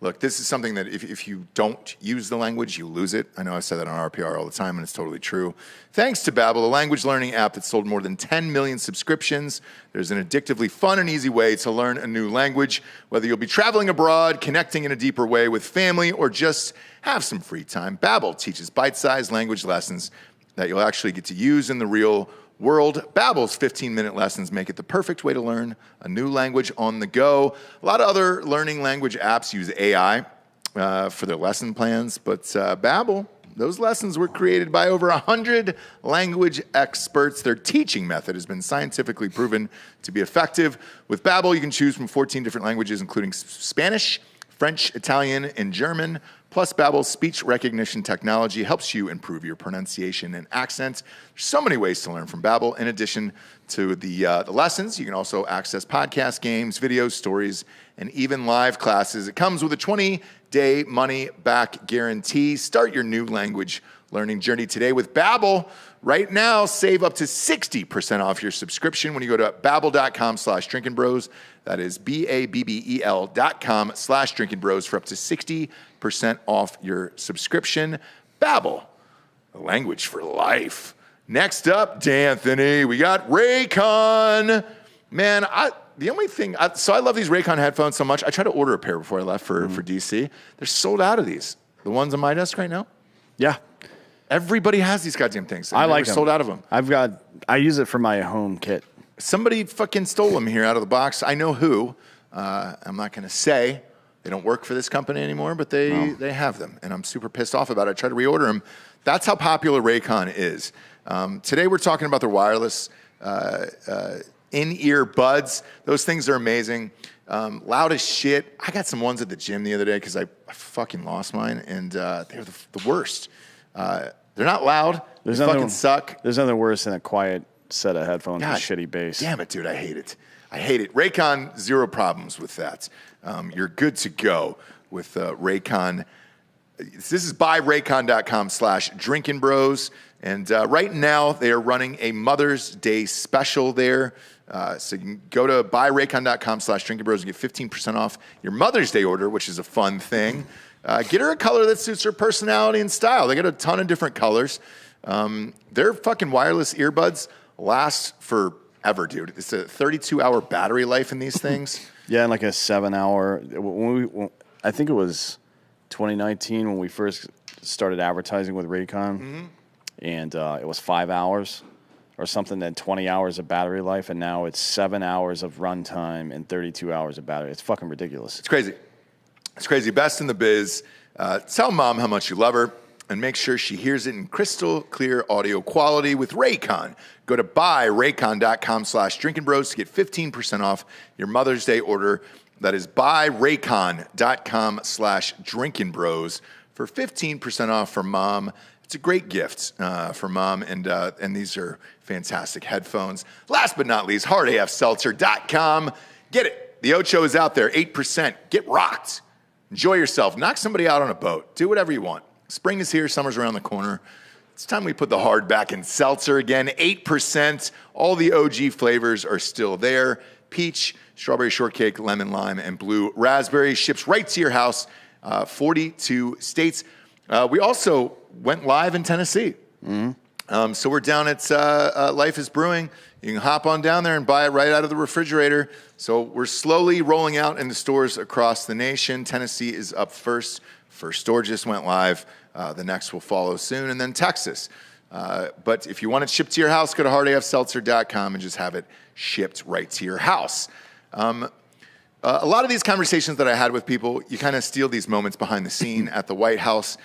look, this is something that if you don't use the language, you lose it. I know I say that on RPR all the time, and it's totally true. Thanks to Babbel, a language learning app that sold more than 10 million subscriptions, there's an addictively fun and easy way to learn a new language. Whether you'll be traveling abroad, connecting in a deeper way with family, or just have some free time, Babbel teaches bite-sized language lessons that you'll actually get to use in the real world. Babbel's 15-minute lessons make it the perfect way to learn a new language on the go. A lot of other learning language apps use AI for their lesson plans, but Babbel, those lessons were created by over 100 language experts. Their teaching method has been scientifically proven to be effective. With Babbel, you can choose from 14 different languages, including Spanish, French, Italian, and German. Plus, Babbel's speech recognition technology helps you improve your pronunciation and accent. There's so many ways to learn from Babbel. In addition to the lessons, you can also access podcasts, games, videos, stories, and even live classes. It comes with a 20-day money-back guarantee. Start your new language learning journey today with Babbel. Right now, save up to 60% off your subscription when you go to babbel.com/Drinkin Bros. That is BABBEL.com/Drinkin Bros for up to 60% off your subscription. Babbel, a language for life. Next up, D'Anthony, we got Raycon. Man, the only thing, so I love these Raycon headphones so much. I tried to order a pair before I left for DC. They're sold out of these. The ones on my desk right now. Yeah. Everybody has these goddamn things. I like them. Sold out of them. I use it for my home kit. Somebody fucking stole them here out of the box. I know who. I'm not going to say. They don't work for this company anymore, but they have them, and I'm super pissed off about it. I tried to reorder them. That's how popular Raycon is. Today we're talking about their wireless in-ear buds. Those things are amazing. Loud as shit. I got some ones at the gym the other day because I fucking lost mine, and they're the worst. They're not loud. They fucking suck. There's nothing worse than a quiet set of headphones with shitty bass. Damn it, dude. I hate it. Raycon, zero problems with that. You're good to go with Raycon. This is buyraycon.com/drinkinbros. And right now, they are running a Mother's Day special there. So you can go to buyraycon.com/drinkinbros and get 15% off your Mother's Day order, which is a fun thing. Get her a color that suits her personality and style. They got a ton of different colors. Their fucking wireless earbuds last forever, dude. It's a 32-hour battery life in these things. Yeah, and like a 7-hour. I think it was 2019 when we first started advertising with Raycon, and it was 5 hours or something, then 20 hours of battery life, and now it's 7 hours of runtime and 32 hours of battery. It's fucking ridiculous. It's crazy. It's crazy. Best in the biz. Tell mom how much you love her and make sure she hears it in crystal clear audio quality with Raycon. Go to buyraycon.com/drinkinbros to get 15% off your Mother's Day order. That is buyraycon.com/drinkinbros for 15% off for mom. It's a great gift for mom, and these are fantastic headphones. Last but not least, hardafseltzer.com. Get it. The Ocho is out there, 8%. Get rocked. Enjoy yourself. Knock somebody out on a boat. Do whatever you want. Spring is here. Summer's around the corner. It's time we put the hard back in seltzer again. 8%. All the OG flavors are still there. Peach, strawberry shortcake, lemon lime, and blue raspberry. Ships right to your house. 42 states. We also went live in Tennessee. So we're down at Life is Brewing. You can hop on down there and buy it right out of the refrigerator. So we're slowly rolling out in the stores across the nation. Tennessee is up first. First store just went live. The next will follow soon. And then Texas. But if you want it shipped to your house, go to hardafseltzer.com and just have it shipped right to your house. A lot of these conversations that I had with people, you kind of steal these moments behind the scene at the White House.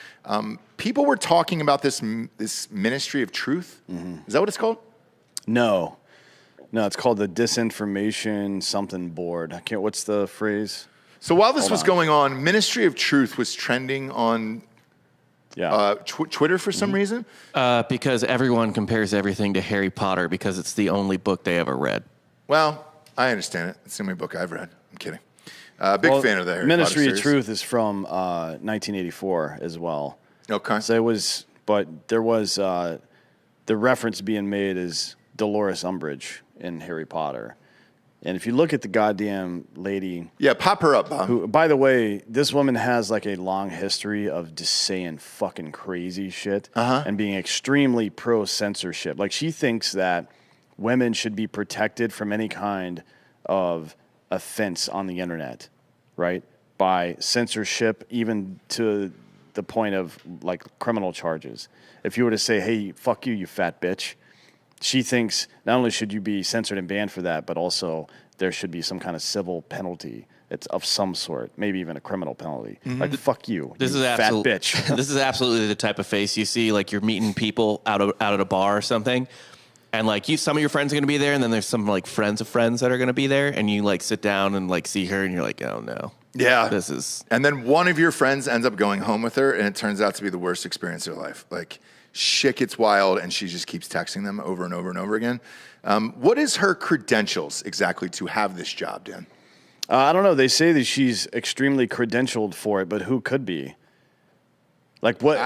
People were talking about this Ministry of Truth. Is that what it's called? No, it's called the Disinformation something board. What's the phrase? So while this was going on, Ministry of Truth was trending on Twitter for some reason. Because everyone compares everything to Harry Potter because it's the only book they ever read. Well, I understand it. It's the only book I've read. I'm kidding. Big fan of the Harry Ministry Potter of Truth is from 1984 as well. Okay. So there was the reference being made is Dolores Umbridge in Harry Potter. And if you look at the goddamn lady... Yeah, pop her up, Bob. Who, by the way, this woman has like a long history of just saying fucking crazy shit and being extremely pro-censorship. Like, she thinks that women should be protected from any kind of offense on the internet, right? By censorship, even to the point of, like, criminal charges. If you were to say, hey, fuck you, you fat bitch... She thinks not only should you be censored and banned for that, but also there should be some kind of civil penalty. It's of some sort, maybe even a criminal penalty. Like, fuck you, This you is fat bitch. This is absolutely the type of face you see, like you're meeting people out at a bar or something, and like some of your friends are going to be there, and then there's some like friends of friends that are going to be there, and you like sit down and like see her, and you're like, oh no. Yeah. This is... And then one of your friends ends up going home with her, and it turns out to be the worst experience of her life. Like, shit gets wild, and she just keeps texting them over and over and over again. What is her credentials exactly to have this job, Dan? I don't know. They say that she's extremely credentialed for it, but who could be? Like, what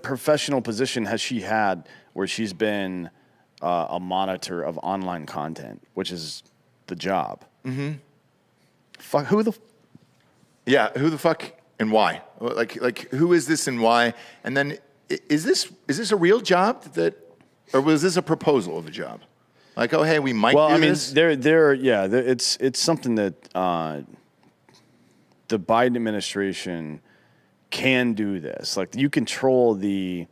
professional position has she had where she's been a monitor of online content, which is the job? Fuck, who the fuck and why? Like who is this and why? And then is this a real job or was this a proposal of a job? Like, oh hey, we might do this? It's something that the Biden administration can do this. Like, you control the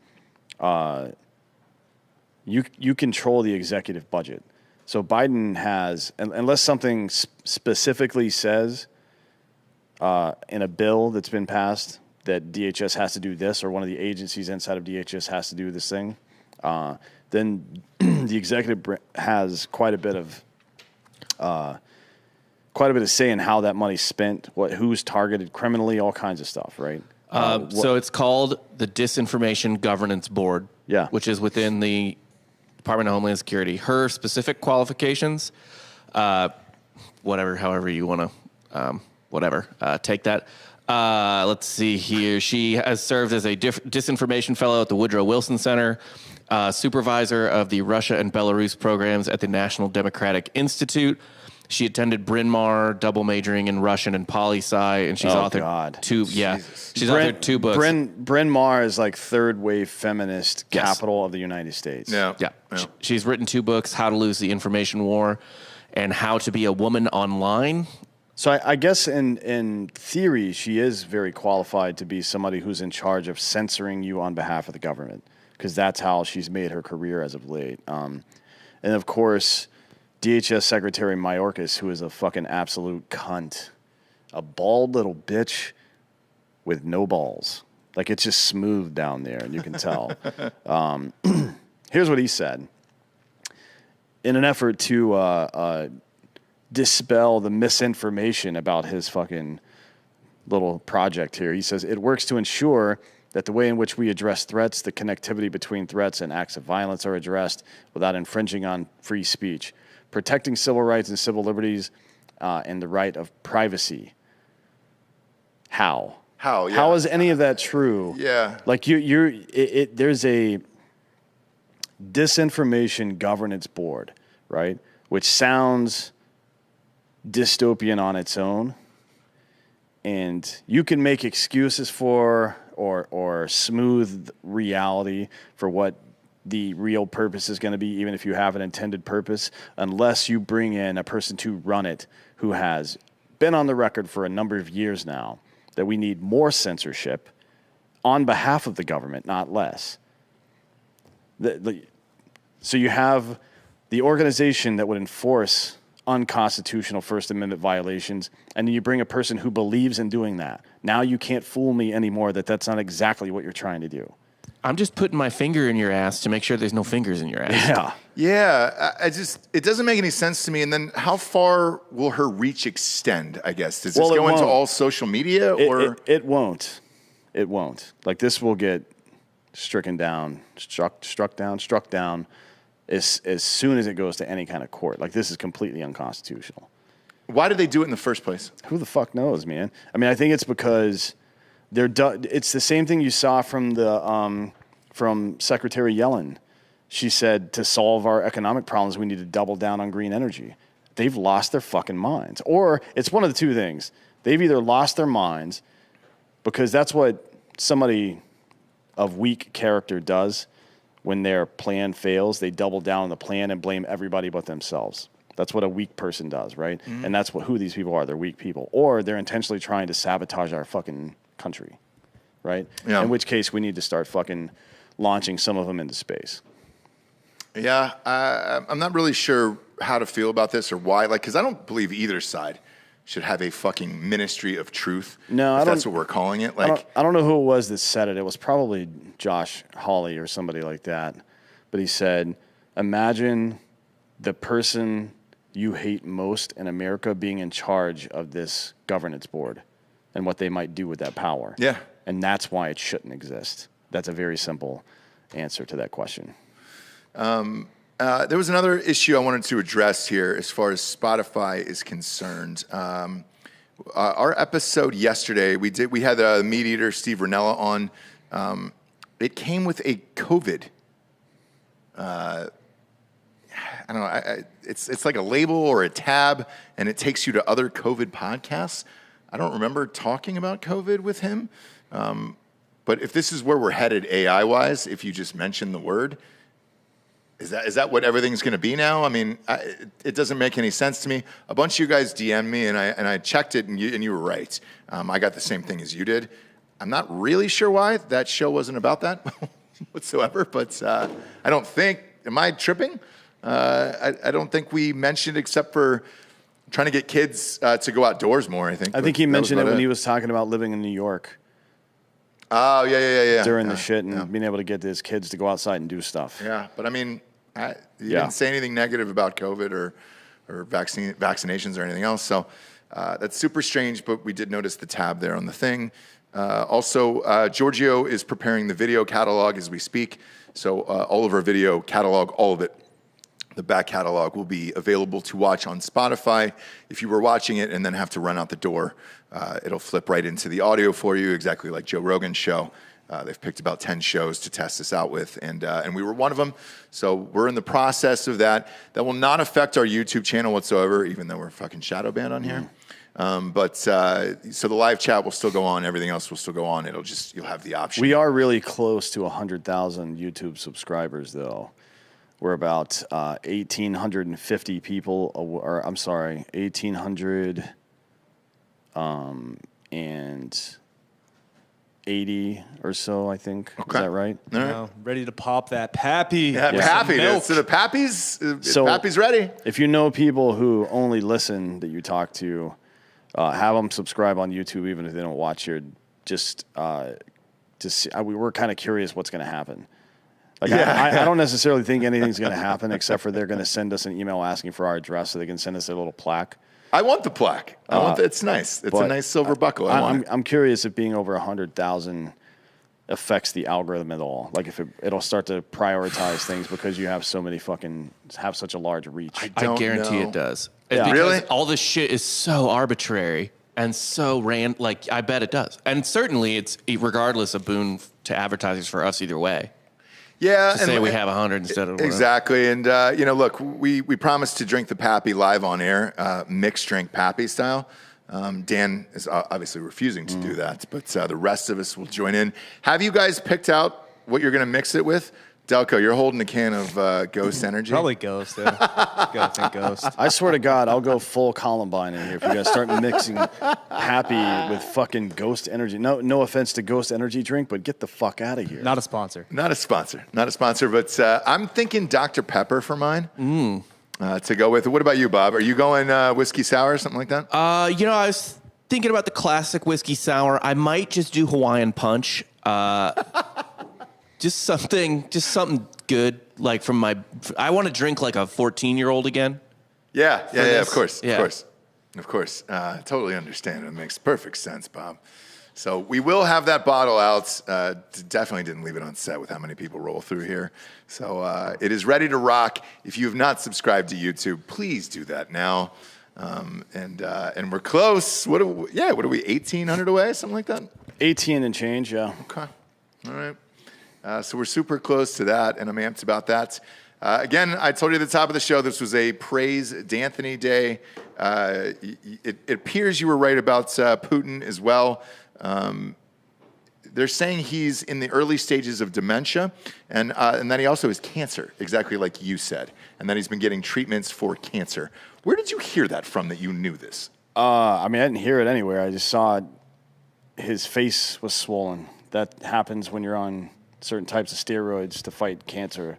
you control the executive budget. So Biden has, unless something specifically says in a bill that's been passed that DHS has to do this, or one of the agencies inside of DHS has to do this thing, then the executive has quite a bit of say in how that money's spent, who's targeted criminally, all kinds of stuff, right? So it's called the Disinformation Governance Board, which is within the Department of Homeland Security. Her specific qualifications, however you want to, take that. Let's see here. She has served as a disinformation fellow at the Woodrow Wilson Center, supervisor of the Russia and Belarus programs at the National Democratic Institute. She attended Bryn Mawr, double majoring in Russian and poli-sci, and she's authored two. Yeah, she's authored 2 books. Bryn Mawr is like third wave feminist capital of the United States. Yeah. She's written 2 books: How to Lose the Information War and How to Be a Woman Online. So I guess in theory, she is very qualified to be somebody who's in charge of censoring you on behalf of the government, because that's how she's made her career as of late. And of course, DHS Secretary Mayorkas, who is a fucking absolute cunt, a bald little bitch with no balls. Like, it's just smooth down there, and you can tell. Here's what he said. In an effort to dispel the misinformation about his fucking little project here, he says, it works to ensure that the way in which we address threats, the connectivity between threats and acts of violence are addressed without infringing on free speech, protecting civil rights and civil liberties, and the right of privacy. How? How? Yeah. How is any of that true? Yeah. Like there's a disinformation governance board, right? Which sounds dystopian on its own, and you can make excuses for or smooth reality for what the real purpose is going to be, even if you have an intended purpose, unless you bring in a person to run it who has been on the record for a number of years now that we need more censorship on behalf of the government, not less. So you have the organization that would enforce unconstitutional First Amendment violations, and then you bring a person who believes in doing that. Now you can't fool me anymore that that's not exactly what you're trying to do. I'm just putting my finger in your ass to make sure there's no fingers in your ass. Yeah. Yeah, it doesn't make any sense to me. And then how far will her reach extend, I guess? Does this go into all social media? It won't. It won't. Like, this will get struck down as soon as it goes to any kind of court. Like, this is completely unconstitutional. Why did they do it in the first place? Who the fuck knows, man? I mean, I think it's because it's the same thing you saw from from Secretary Yellen. She said, to solve our economic problems, we need to double down on green energy. They've lost their fucking minds. Or it's one of the two things. They've either lost their minds, because that's what somebody of weak character does when their plan fails. They double down on the plan and blame everybody but themselves. That's what a weak person does, right? Mm-hmm. And that's who these people are. They're weak people. Or they're intentionally trying to sabotage our fucking country, right? Yeah. In which case, we need to start fucking launching some of them into space. Yeah, I'm not really sure how to feel about this or why. Like, because I don't believe either side should have a fucking ministry of truth. No, if that's what we're calling it. Like, I don't know who it was that said it. It was probably Josh Hawley or somebody like that. But he said, imagine the person you hate most in America being in charge of this governance board and what they might do with that power. Yeah. And that's why it shouldn't exist. That's a very simple answer to that question. There was another issue I wanted to address here as far as Spotify is concerned. Our episode yesterday, we had the meat eater Steve Ranella on. It came with a COVID. I don't know. It's like a label or a tab, and it takes you to other COVID podcasts. I don't remember talking about COVID with him. But if this is where we're headed AI-wise, if you just mention the word, is that what everything's going to be now? I mean, it doesn't make any sense to me. A bunch of you guys DM'd me, and I checked it, and you were right. I got the same thing as you did. I'm not really sure why that show wasn't about that whatsoever, but I don't think. Am I tripping? I don't think we mentioned, except for trying to get kids to go outdoors more. I think he mentioned it when he was talking about living in New York. Oh, yeah. During the shit and being able to get his kids to go outside and do stuff. Yeah, but I mean, you didn't say anything negative about COVID or vaccinations or anything else. So that's super strange, but we did notice the tab there on the thing. Also, Giorgio is preparing the video catalog as we speak. So all of our video catalog, all of it, The back catalog will be available to watch on Spotify. If you were watching it and then have to run out the door, it'll flip right into the audio for you, exactly like Joe Rogan's show. They've picked about 10 shows to test this out with, and we were one of them. So we're in the process of that. That will not affect our YouTube channel whatsoever, even though we're fucking shadow banned on here. So the live chat will still go on. Everything else will still go on. You'll have the option. We are really close to 100,000 YouTube subscribers, though. We're about 1,850 people, or I'm sorry, 1,800 and 80 or so, I think. Okay. Is that right? All right. Now, ready to pop that pappy. Yeah, pappy. So the pappy's ready. If you know people who only listen that you talk to, have them subscribe on YouTube, even if they don't watch here. Just see, we're kind of curious what's going to happen. Like I don't necessarily think anything's going to happen, except for they're going to send us an email asking for our address so they can send us a little plaque. I want the plaque. It's nice. It's a nice silver buckle. I'm curious if being over 100,000 affects the algorithm at all. Like if it'll start to prioritize things because you have have such a large reach. I guarantee it does. Yeah. Because Really? all this shit is so arbitrary and so Like I bet it does, and certainly it's regardless a boon to advertisers for us either way. Yeah, To say we have 100 instead of whatever. exactly. And look, we promised to drink the Pappy live on air, mixed drink Pappy style. Dan is obviously refusing to do that, but the rest of us will join in. Have you guys picked out what you're going to mix it with? Delco, you're holding a can of Ghost Energy. Probably Ghost. Gotta think Ghost. I swear to God, I'll go full Columbine in here if you guys start mixing Pappy with fucking Ghost Energy. No offense to Ghost Energy drink, but get the fuck out of here. Not a sponsor. Not a sponsor, but I'm thinking Dr. Pepper for mine to go with. What about you, Bob? Are you going whiskey sour or something like that? I was thinking about the classic whiskey sour. I might just do Hawaiian Punch. Just something good, like from I want to drink like a 14-year-old again. Yeah, this? of course. Totally understand. It makes perfect sense, Bob. So we will have that bottle out. Definitely didn't leave it on set with how many people roll through here. So it is ready to rock. If you have not subscribed to YouTube, please do that now. And we're close. What are we, 1,800 away, something like that? 18 and change, yeah. Okay. All right. So we're super close to that, and I'm amped about that. Again, I told you at the top of the show, this was a Praise D'Anthony Day. It appears you were right about Putin as well. They're saying he's in the early stages of dementia, and that he also has cancer, exactly like you said, and that he's been getting treatments for cancer. Where did you hear that from that you knew this? I didn't hear it anywhere. I just saw his face was swollen. That happens when you're on certain types of steroids to fight cancer.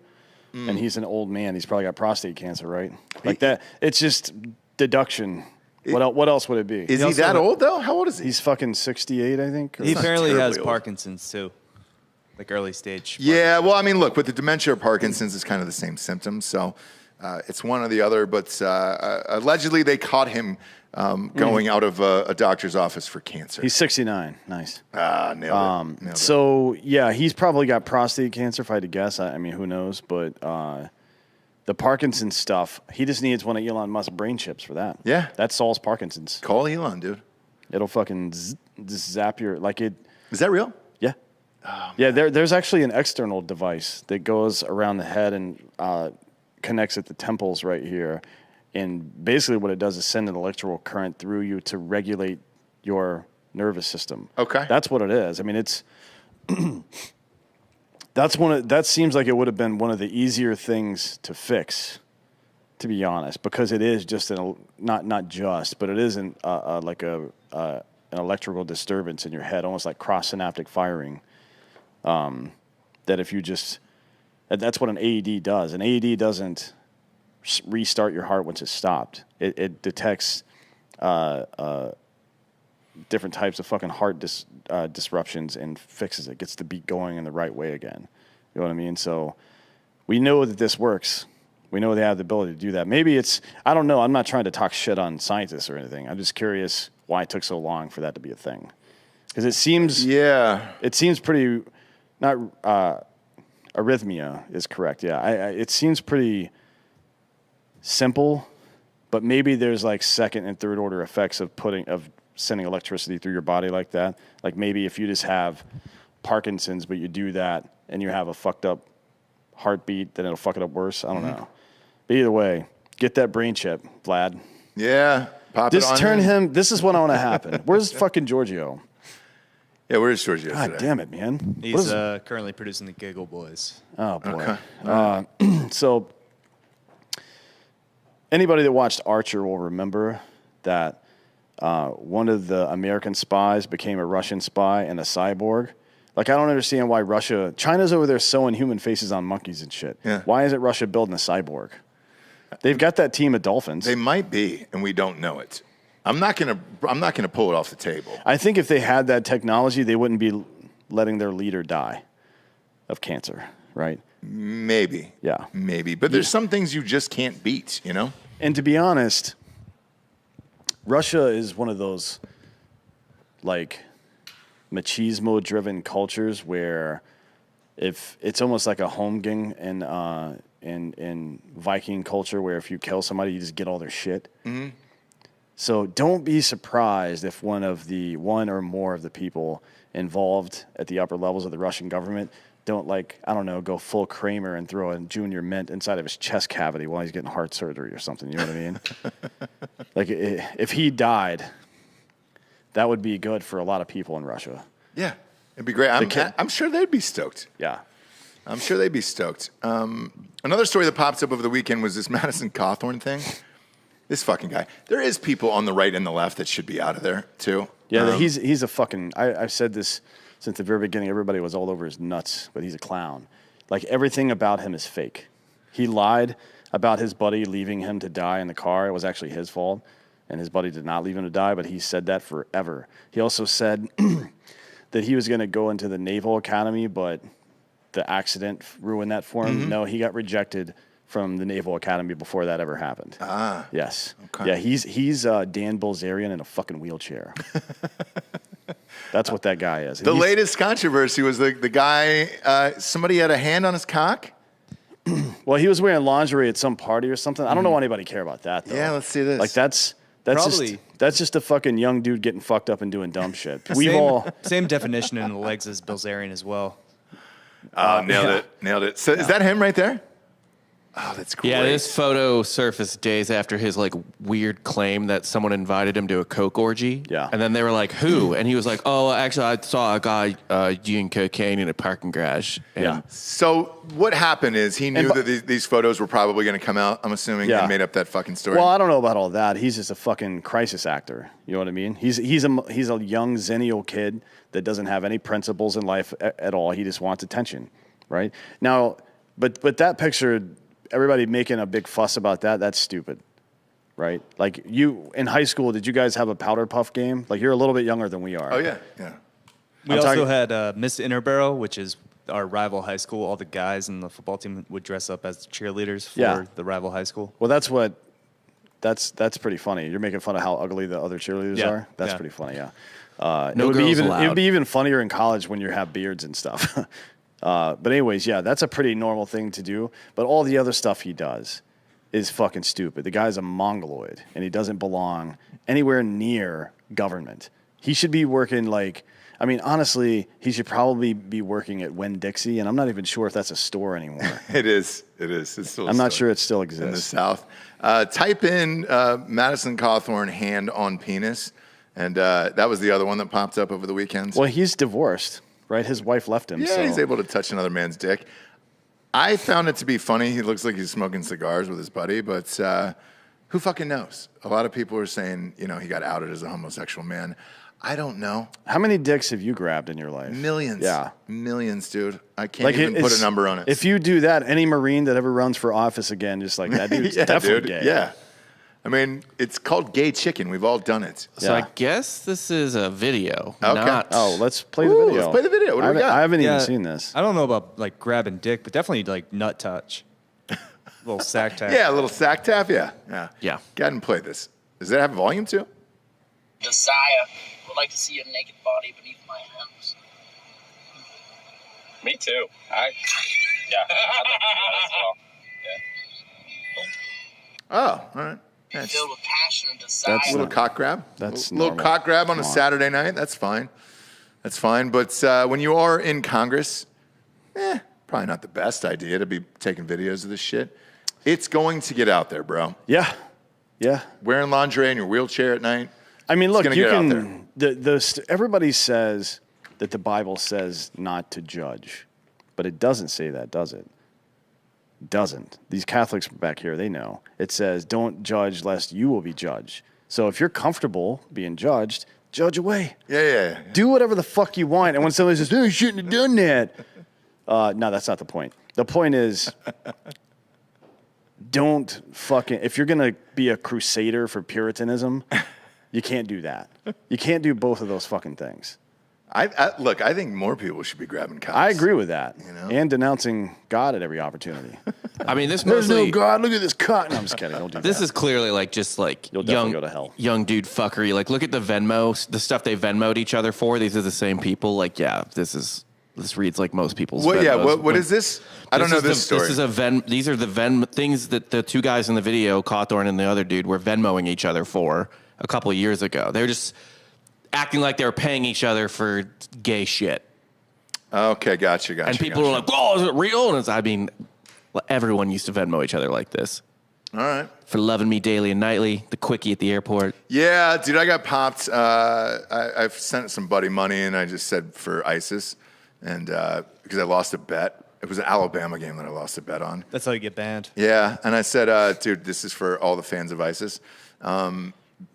And he's an old man. He's probably got prostate cancer, right? Like that. It's just deduction. What else would it be? Is he that old, though? How old is he? He's fucking 68, I think. He apparently has old. Parkinson's, too. Like early stage. Yeah, well, look, with the dementia or Parkinson's, it's kind of the same symptoms. So it's one or the other. But allegedly, they caught him going out of a doctor's office for cancer. He's 69. Nice. Nailed it. So, yeah, he's probably got prostate cancer, if I had to guess. Who knows? But the Parkinson's stuff, he just needs one of Elon Musk's brain chips for that. Yeah. That solves Parkinson's. Call Elon, dude. It'll fucking just zap your, like it. Is that real? Yeah. Oh, yeah, there's actually an external device that goes around the head and connects at the temples right here. And basically what it does is send an electrical current through you to regulate your nervous system. Okay. That's what it is. It's that seems like it would have been one of the easier things to fix, to be honest, because it is just not just, but it is an electrical disturbance in your head, almost like cross-synaptic firing. That if you that's what an AED does. An AED doesn't restart your heart once it's stopped. It detects different types of fucking heart disruptions and fixes it, gets the beat going in the right way again. You know what I mean? So we know that this works. We know they have the ability to do that. Maybe I don't know. I'm not trying to talk shit on scientists or anything. I'm just curious why it took so long for that to be a thing. Because it seems pretty, not arrhythmia is correct. Yeah, it seems pretty simple, but maybe there's like second and third order effects of sending electricity through your body like that. Like maybe if you just have Parkinson's, but you do that and you have a fucked up heartbeat, then it'll fuck it up worse. I don't know. But either way, get that brain chip, Vlad. Yeah. Pop it on him. This is what I want to happen. Where's fucking Giorgio? Yeah, where's Giorgio God today? damn it, man. He's currently producing the Giggle Boys. Oh, boy. Okay. So anybody that watched Archer will remember that one of the American spies became a Russian spy and a cyborg. Like, I don't understand why China's over there sewing human faces on monkeys and shit. Yeah. Why isn't Russia building a cyborg? They've got that team of dolphins. They might be, and we don't know it. I'm not gonna pull it off the table. I think if they had that technology, they wouldn't be letting their leader die of cancer, right? Maybe. Yeah. Maybe. But there's some things you just can't beat, you know? And to be honest, Russia is one of those, like, machismo-driven cultures where if it's almost like a Holmgang in Viking culture where if you kill somebody, you just get all their shit. Mm-hmm. So don't be surprised if one or more of the people involved at the upper levels of the Russian government don't, like, I don't know, go full Kramer and throw a junior mint inside of his chest cavity while he's getting heart surgery or something. You know what I mean? Like, if he died, that would be good for a lot of people in Russia. Yeah. It'd be great. I'm sure they'd be stoked. Yeah. I'm sure they'd be stoked. Another story that popped up over the weekend was this Madison Cawthorn thing. This fucking guy. There is people on the right and the left that should be out of there, too. Yeah, he's a fucking... I've said this since the very beginning. Everybody was all over his nuts, but he's a clown. Like, everything about him is fake. He lied about his buddy leaving him to die in the car. It was actually his fault, and his buddy did not leave him to die, but he said that forever. He also said that he was going to go into the Naval Academy, but the accident ruined that for him. Mm-hmm. No, he got rejected from the Naval Academy before that ever happened. Ah. Yes. Okay. Yeah, he's Dan Bilzerian in a fucking wheelchair. That's what that guy is. The latest controversy was the guy, somebody had a hand on his cock? Well, he was wearing lingerie at some party or something. I don't know why anybody care about that, though. Yeah, let's see this. Like, that's just a fucking young dude getting fucked up and doing dumb shit. Same definition in the legs as Bilzerian as well. Nailed it. So is that him right there? Oh, that's great. Yeah, this photo surfaced days after his, like, weird claim that someone invited him to a coke orgy. Yeah. And then they were like, who? And he was like, oh, actually, I saw a guy doing cocaine in a parking garage. And yeah. So what happened is he knew that these photos were probably going to come out, I'm assuming, and made up that fucking story. Well, I don't know about all that. He's just a fucking crisis actor. You know what I mean? He's a young zennial kid that doesn't have any principles in life at all. He just wants attention, right? Now, but that picture... Everybody making a big fuss about that, that's stupid, right? Like, you, in high school, did you guys have a powder puff game? Like, you're a little bit younger than we are. Oh, yeah, yeah. We also had Miss Interborough, which is our rival high school. All the guys in the football team would dress up as cheerleaders for the rival high school. Well, that's pretty funny. You're making fun of how ugly the other cheerleaders are? That's pretty funny, yeah. No girls allowed. It would be even funnier in college when you have beards and stuff. But anyways, yeah, that's a pretty normal thing to do. But all the other stuff he does is fucking stupid. The guy's a mongoloid, and he doesn't belong anywhere near government. He should be working honestly, he should probably be working at Winn-Dixie, and I'm not even sure if that's a store anymore. It is. It's still. I'm not sure it still exists in the South. Type in Madison Cawthorn hand on penis, and that was the other one that popped up over the weekend. Well, he's divorced. Right, his wife left him. Yeah, so. He's able to touch another man's dick. I found it to be funny. He looks like he's smoking cigars with his buddy, but who fucking knows? A lot of people are saying, he got outed as a homosexual man. I don't know. How many dicks have you grabbed in your life? Millions. Yeah. Millions, dude. I can't even put a number on it. If you do that, any Marine that ever runs for office again, just like that dude's definitely gay. Yeah. I mean, it's called gay chicken. We've all done it. So I guess this is a video. Okay. Let's play the video. Let's play the video. What do we got? I haven't even seen this. I don't know about, like, grabbing dick, but definitely, like, nut touch. A little sack tap. Yeah, a little sack tap. Yeah. Yeah. Go ahead and play this. Does it have volume too? Desire would like to see your naked body beneath my hands. Me too. I'd like to do that as well. Oh, all right. Nice. Filled with passion and desire. A little cock grab. That's a little normal. cock grab on a Come on. Saturday night. That's fine. That's fine. But when you are in Congress, probably not the best idea to be taking videos of this shit. It's going to get out there, bro. Yeah. Yeah. Wearing lingerie in your wheelchair at night. I mean, look, gonna you get out can. Everybody says that the Bible says not to judge, but it doesn't say that, does it? It doesn't. These Catholics back here, they know. It says, "Don't judge, lest you will be judged." So if you're comfortable being judged, judge away. Yeah. Do whatever the fuck you want. And when somebody says, "Oh, you shouldn't have done that," no, that's not the point. The point is, don't fucking. If you're gonna be a crusader for Puritanism, you can't do that. You can't do both of those fucking things. Look, I think more people should be grabbing cocks. I agree with that. You know? And denouncing God at every opportunity. I mean, this There's mostly, no God. Look at this cock. No, I'm just kidding. Don't do that. This is clearly like just like You'll definitely go to hell. young dude fuckery. Like, look at the Venmo, the stuff they Venmo'd each other for. These are the same people. Like, yeah, this reads like most people's. What? Yeah. Venmos. What is this? I don't know this story. This is These are the things that the two guys in the video, Cawthorn and the other dude, were Venmoing each other for a couple of years ago. They were just acting like they were paying each other for gay shit. Okay, gotcha. And people were like, "Oh, is it real?" And I mean, everyone used to Venmo each other like this. All right. For loving me daily and nightly, the quickie at the airport. Yeah, dude, I got popped. I've sent some buddy money, and I just said for ISIS, and because I lost a bet. It was an Alabama game that I lost a bet on. That's how you get banned. Yeah, and I said, dude, this is for all the fans of ISIS,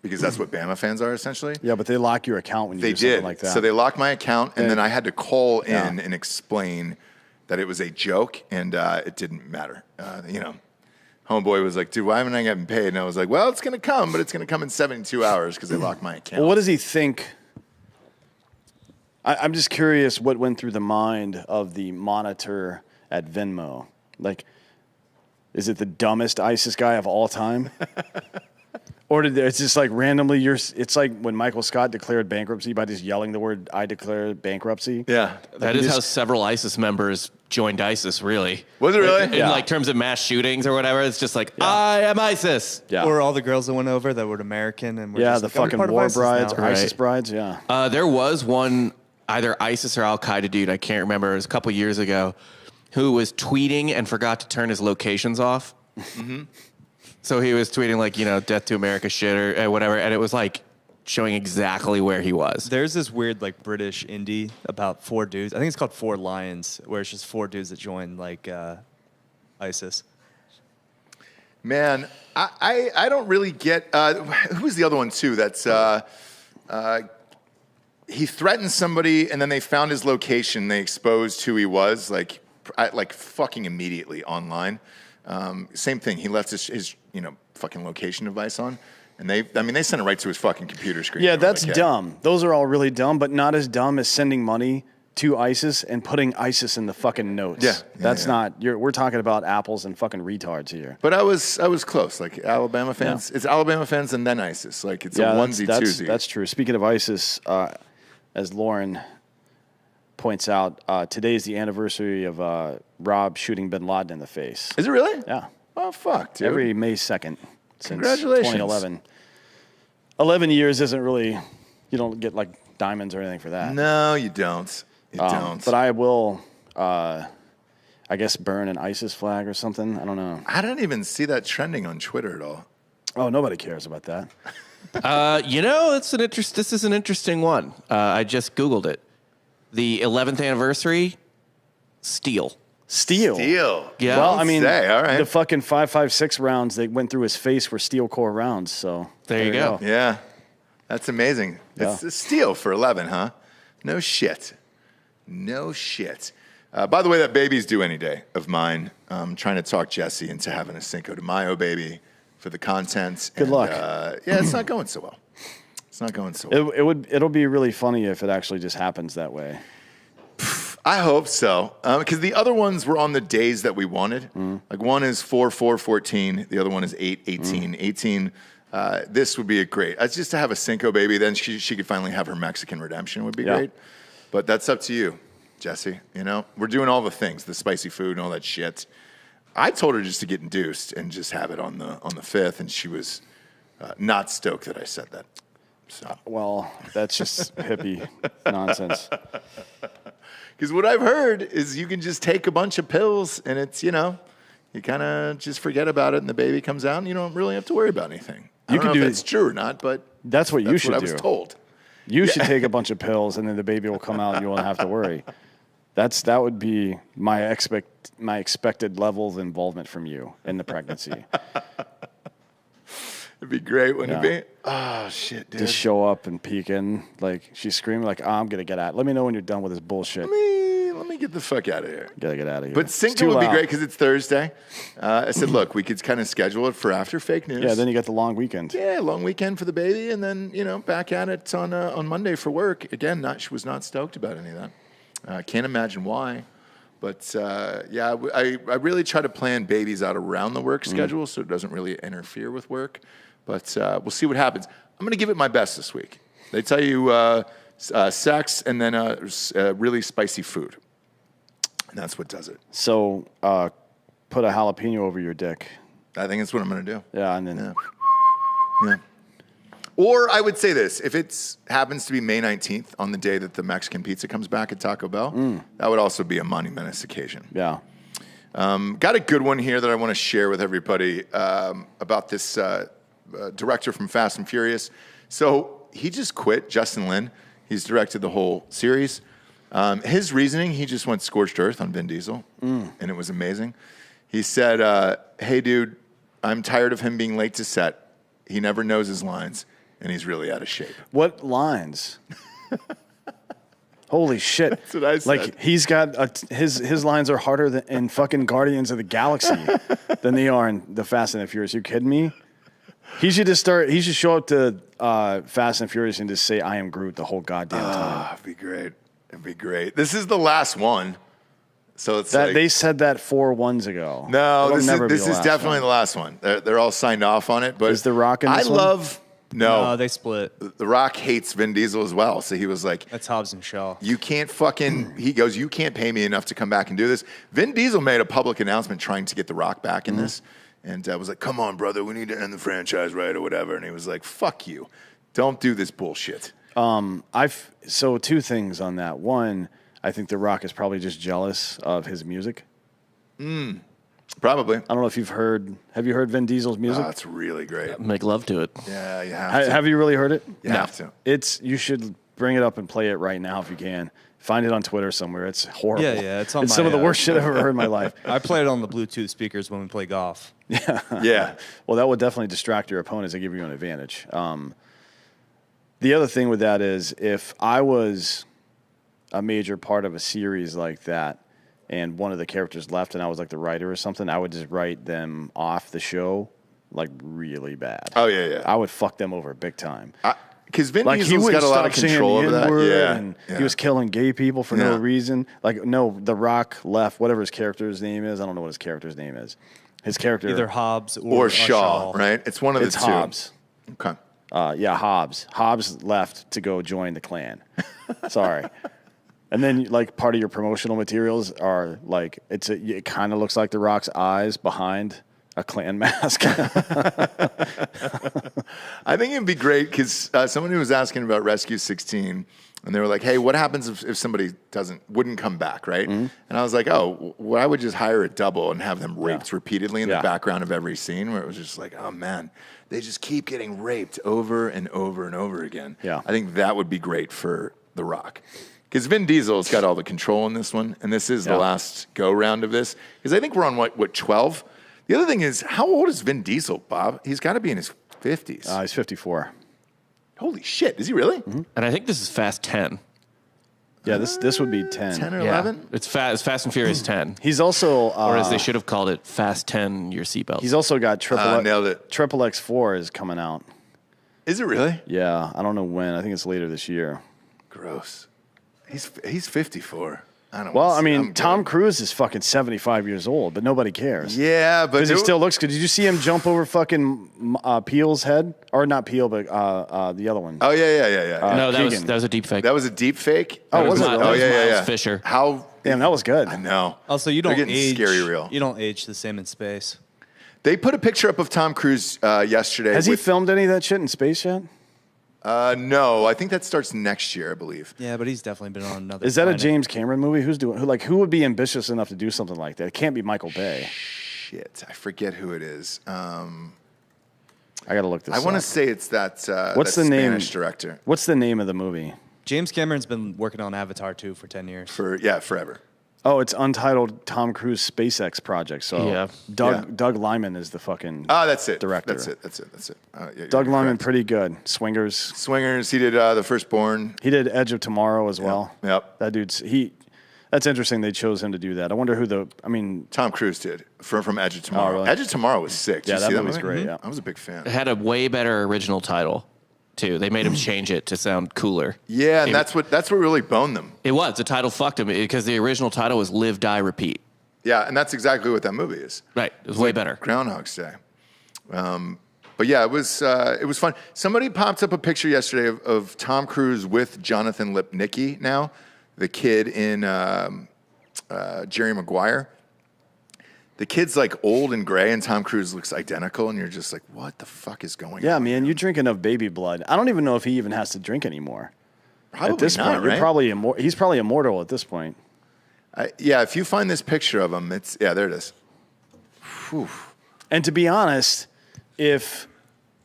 because that's what Bama fans are essentially. Yeah, but they lock your account when you They do something did. like that. So they locked my account, and then I had to call in Yeah. and explain that it was a joke, and it didn't matter. Homeboy was like, dude, why haven't I gotten paid? And I was like, well, it's going to come, but it's going to come in 72 hours because they locked my account. Well, what does he think? I'm just curious what went through the mind of the monitor at Venmo. Like, is it the dumbest ISIS guy of all time? Or it's just like randomly it's like when Michael Scott declared bankruptcy by just yelling the word, "I declare bankruptcy." Yeah. That is how several ISIS members joined ISIS, really. Was it really? In like terms of mass shootings or whatever, it's just like, I am ISIS. Yeah. Or all the girls that went over that were American and were Yeah, just the like, "Oh, we're fucking part of war ISIS brides, now." ISIS Right. brides, yeah. There was one, either ISIS or Al-Qaeda dude, I can't remember, it was a couple years ago, who was tweeting and forgot to turn his locations off. Mm-hmm. So he was tweeting like, death to America shit or whatever, and it was like showing exactly where he was. There's this weird like British indie about 4 dudes. I think it's called 4 Lions, where it's just 4 dudes that join like ISIS. Man, I don't really get who was the other one too? That's he threatened somebody and then they found his location. They exposed who he was, like fucking immediately online. Same thing. He left his fucking location device on, and they sent it right to his fucking computer screen. Yeah, They were that's like, "Hey." dumb. Those are all really dumb, but not as dumb as sending money to ISIS and putting ISIS in the fucking notes. Yeah, That's yeah. not. We're talking about apples and fucking retards here. But I was close. Like Alabama fans, It's Alabama fans and then ISIS. Like it's a onesie twosie. That's true. Speaking of ISIS, as Lauren points out, today is the anniversary of Rob shooting bin Laden in the face. Is it really? Yeah. Oh fuck, dude. Every May 2nd since Congratulations. 2011. 11 years isn't really, you don't get like diamonds or anything for that. No, you don't. You don't. But I will, I guess, burn an ISIS flag or something. I don't know. I don't even see that trending on Twitter at all. Oh, nobody cares about that. This is an interesting one. I just Googled it. The 11th anniversary, steel. Steel. Yeah. Well, I mean, all right. the fucking 5.56 rounds that went through his face were steel core rounds. So There you go. Yeah, that's amazing. It's a steal for 11, huh? No shit. No shit. By the way, that baby's due any day of mine. I'm trying to talk Jesse into having a Cinco de Mayo baby for the content. Good luck. Yeah, it's not going so well. It's not going so well. It'll be really funny if it actually just happens that way. I hope so. Because the other ones were on the days that we wanted. Like one is 4/4/14. The other one is 8/18. 18. This would be a great. Just to have a Cinco baby. Then she could finally have her Mexican redemption would be great. But that's up to you, Jesse. We're doing all the things, the spicy food and all that shit. I told her just to get induced and just have it on the 5th, and she was not stoked that I said that. So. Well, that's just hippie nonsense. Because what I've heard is you can just take a bunch of pills, and it's, you kind of just forget about it, and the baby comes out, and you don't really have to worry about anything. I don't know if that's true or not, but that's what you should do. I was told. You should take a bunch of pills, and then the baby will come out, and you won't have to worry. That would be my expected level of involvement from you in the pregnancy. It'd be great, wouldn't it be? Oh, shit, dude. Just show up and peek in. Like, she's screaming like, I'm going to get out. Let me know when you're done with this bullshit. Let me get the fuck out of here. Gotta get out of here. But Cinco would be great because it's Thursday. I said, look, we could kind of schedule it for after fake news. Yeah, then you got the long weekend. Yeah, long weekend for the baby, and then, back at it on Monday for work. Again, she was not stoked about any of that. Can't imagine why. But, I really try to plan babies out around the work schedule so it doesn't really interfere with work. But we'll see what happens. I'm going to give it my best this week. They tell you sex and then really spicy food. And that's what does it. So put a jalapeno over your dick. I think that's what I'm going to do. Yeah, and then... Yeah. Or I would say this. If it happens to be May 19th on the day that the Mexican pizza comes back at Taco Bell, that would also be a monumentous occasion. Yeah. Got a good one here that I want to share with everybody about this director from Fast and Furious. So he just quit, Justin Lin. He's directed the whole series. His reasoning, he just went scorched earth on Vin Diesel, and it was amazing. He said, hey, dude, I'm tired of him being late to set. He never knows his lines, and he's really out of shape. What lines? Holy shit. That's what I said. Like, he's got his lines are harder than in fucking Guardians of the Galaxy than they are in the Fast and the Furious. You kidding me? He should show up to Fast and Furious and just say, I am Groot the whole goddamn time. It'd be great. It'd be great. This is the last one. So it's that like, they said that 4 ones ago. No, It'll this is definitely one. the last one. They're all signed off on it. But is The Rock in this one? No, they split. The Rock hates Vin Diesel as well. So he was like, that's Hobbs and Shaw. You can't he goes, you can't pay me enough to come back and do this. Vin Diesel made a public announcement trying to get The Rock back in this. And I was like, come on, brother, we need to end the franchise, right, or whatever. And he was like, fuck you. Don't do this bullshit. So 2 things on that. One, I think The Rock is probably just jealous of his music. Probably. I don't know if you've heard. Have you heard Vin Diesel's music? Oh, it's really great. Make love to it. Yeah, you have to. Have you really heard it? You have to. You should bring it up and play it right now if you can. Find it on Twitter somewhere. It's horrible. Yeah, it's on some of the worst shit I've ever heard in my life. I play it on the Bluetooth speakers when we play golf. Yeah. Well, that would definitely distract your opponents and give you an advantage. The other thing with that is if I was a major part of a series like that and one of the characters left and I was like the writer or something, I would just write them off the show like really bad. Oh, yeah. I would fuck them over big time. Because Vin Diesel's got a lot of control over that. And he was killing gay people for no reason. Like, no, The Rock left, whatever his character's name is. I don't know what his character's name is. His character. Either Hobbs or Shaw, right? It's one of the two. It's Hobbs. Okay. Hobbs. Hobbs left to go join the Klan. Sorry. And then, like, part of your promotional materials are, like, it kind of looks like The Rock's eyes behind a Klan mask. I think it'd be great because someone who was asking about Rescue 16, and they were like, hey, what happens if somebody wouldn't come back, right? And I was like, well, I would just hire a double and have them raped repeatedly in the background of every scene where it was just like, oh, man, they just keep getting raped over and over and over again. Yeah. I think that would be great for The Rock. Because Vin Diesel's got all the control in this one, and this is the last go-round of this. Because I think we're on, what, 12? The other thing is, how old is Vin Diesel, Bob? He's got to be in his 50s. He's 54. Holy shit, is he really? And I think this is Fast 10. Yeah, this would be 10. 10 or 11? It's Fast and Furious 10. He's also... or as they should have called it, Fast 10, your seatbelt. He's also got nailed it. Triple X4 is coming out. Is it really? Yeah, I don't know when. I think it's later this year. Gross. He's 54. I don't. Well, wanna I see it. mean, I'm Tom good. Cruise is fucking 75 years old, but nobody cares. Yeah, but Because he still looks good. Did you see him jump over fucking Peele's head? Or not Peele, but the other one. Oh yeah. No, that Keegan. was a deep fake. That was a deep fake. Oh, was it Mi- really? that Oh was yeah, Miles yeah. Fisher. How? Damn, that was good. I know. Also, you They're don't getting age scary real. You don't age the same in space. They put a picture up of Tom Cruise yesterday. Has he with- filmed any of that shit in space yet? No, I think that starts next year, I believe. Yeah, but he's definitely been on another. Is that a planet. James Cameron movie? Who would be ambitious enough to do something like that? It can't be Michael Bay. Shit, I forget who it is. I got to look this I up. want to say it's that. What's that the name? Spanish director What's the name of the movie? James Cameron's been working on Avatar 2 for 10 years. forever. Oh, it's Untitled Tom Cruise SpaceX project. So Yeah. Doug Liman is the fucking That's it. director. That's it. Yeah, Doug you're Liman, correct. pretty good. Swingers. Swingers. He did The Firstborn. He did Edge of Tomorrow as well. Yep. That dude's That's interesting. They chose him to do that. I wonder who Tom Cruise did from Edge of Tomorrow. really? Edge of Tomorrow was sick. Did Yeah, you that see movie's movie? great, yeah. I was a big fan. It had a way better original title, too. They made him change it to sound cooler. Yeah, and It- that's what really boned them. It was. The title fucked him because the original title was Live, Die, Repeat. Yeah, and that's exactly what that movie is. Right. It was way better. Groundhog's Day. But yeah, it was fun. Somebody popped up a picture yesterday of Tom Cruise with Jonathan Lipnicki now, the kid in Jerry Maguire. The kid's like old and gray, and Tom Cruise looks identical, and you're just like, what the fuck is going on? Yeah, man, you drink enough baby blood. I don't even know if he even has to drink anymore. Probably At this not, point, right? you're probably he's probably immortal at this point. Yeah, if you find this picture of him, there it is. Whew. And to be honest, if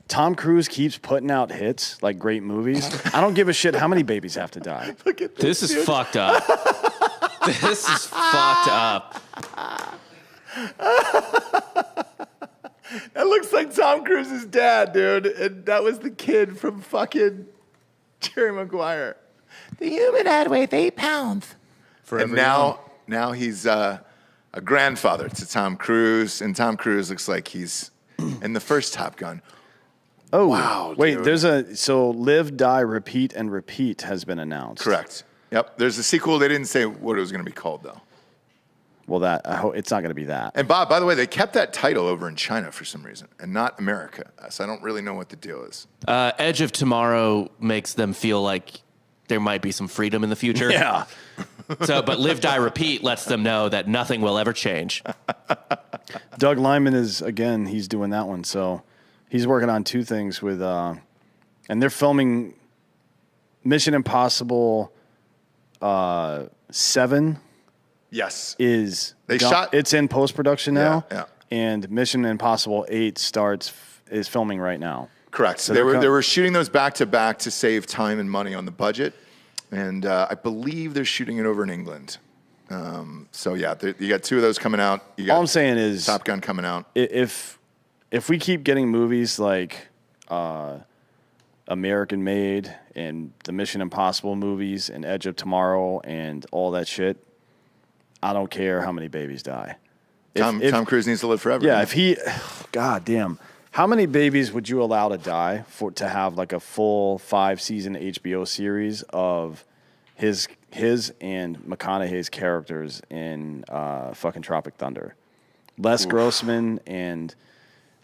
Tom Cruise keeps putting out hits like great movies, I don't give a shit how many babies have to die. Look at This is fucked up. This is fucked up. That looks like Tom Cruise's dad, dude. And that was the kid from fucking Jerry Maguire. The human head weighs 8 pounds. And now he's a grandfather to Tom Cruise, and Tom Cruise looks like he's in the first Top Gun. Oh, Wow, wait, dude. so Live, Die, Repeat, and Repeat has been announced. Correct. Yep. There's a sequel. They didn't say what it was going to be called, though. Well, I hope it's not going to be that. And Bob, by the way, they kept that title over in China for some reason, and not America. So I don't really know what the deal is. Edge of Tomorrow makes them feel like there might be some freedom in the future. Yeah. So, but Live, Die, Repeat lets them know that nothing will ever change. Doug Liman he's doing that one. So he's working on two things with, and they're filming Mission Impossible 7. Yes. It's in post-production now. Yeah. And Mission Impossible 8 is filming right now. Correct. So they they're were shooting those back to back to save time and money on the budget, and I believe they're shooting it over in England. So yeah, you got 2 of those coming out. You got All I'm saying is Top Gun coming out. if we keep getting movies like American Made and the Mission Impossible movies and Edge of Tomorrow and all that shit, I don't care how many babies die. Tom Cruise needs to live forever. Yeah, man. God damn. How many babies would you allow to die to have like a full 5-season HBO series of his and McConaughey's characters in fucking Tropic Thunder? Les Grossman and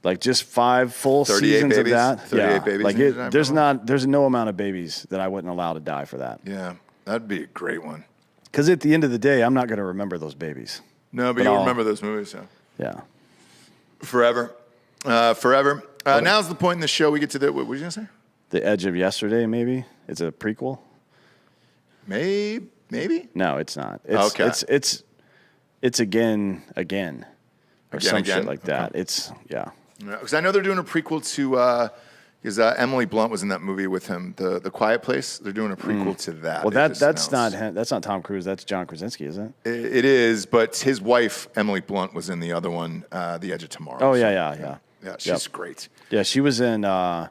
like just 5 full 38 seasons babies? of that. 38 babies Like need to die, there's no amount of babies that I wouldn't allow to die for that. Yeah, that'd be a great one. Because at the end of the day, I'm not going to remember those babies. No, but you'll remember those movies, so. Yeah. Forever. Forever. Now's the point in the show we get to what were you going to say? The Edge of Yesterday, maybe? It's a prequel? Maybe? No, it's not. It's again. Or some Again? shit like that. Okay. It's, yeah. Because I know they're doing a prequel to, because Emily Blunt was in that movie with him, The Quiet Place. They're doing a prequel to that. Well, They just that's announced. not Tom Cruise. That's John Krasinski, isn't it? It is, but his wife, Emily Blunt, was in the other one, The Edge of Tomorrow. Oh, So, yeah. Yeah, she's great. Yeah, she was in The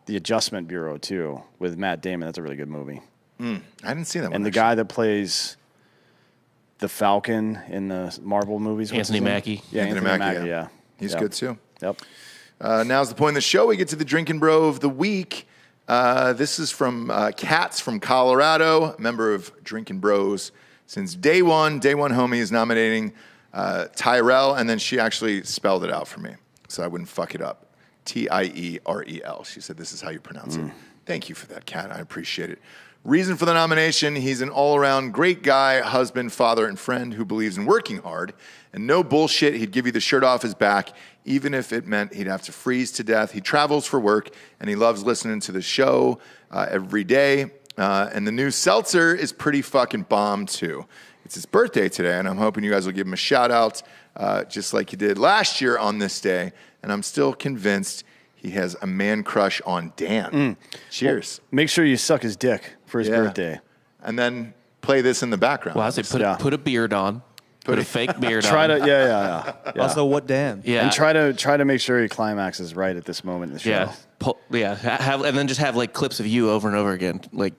Adjustment Bureau, too, with Matt Damon. That's a really good movie. I didn't see that one. And the actually. guy that plays the Falcon in the Marvel movies. what's Anthony his name? Mackie. Yeah, Anthony Mackie, yeah. He's Yep. good, too. Yep. Now's the point in the show. We get to the Drinkin' Bro of the week. This is from Katz from Colorado, member of Drinkin' Bros. since day one. Day one homie is nominating Tyrell, and then she actually spelled it out for me so I wouldn't fuck it up. Tierel. She said, this is how you pronounce it. Thank you for that, Kat. I appreciate it. Reason for the nomination, he's an all-around great guy, husband, father, and friend who believes in working hard and no bullshit. He'd give you the shirt off his back, even if it meant he'd have to freeze to death. He travels for work, and he loves listening to the show every day. And the new seltzer is pretty fucking bomb, too. It's his birthday today, and I'm hoping you guys will give him a shout-out just like you did last year on this day. And I'm still convinced he has a man crush on Dan. Cheers. Well, make sure you suck his dick for his birthday. And then play this in the background. Well, I say put a beard on. Put a fake beard Try on. to, yeah. Also, what Dan? And try to make sure he climaxes right at this moment in the show. And then just have like clips of you over and over again, like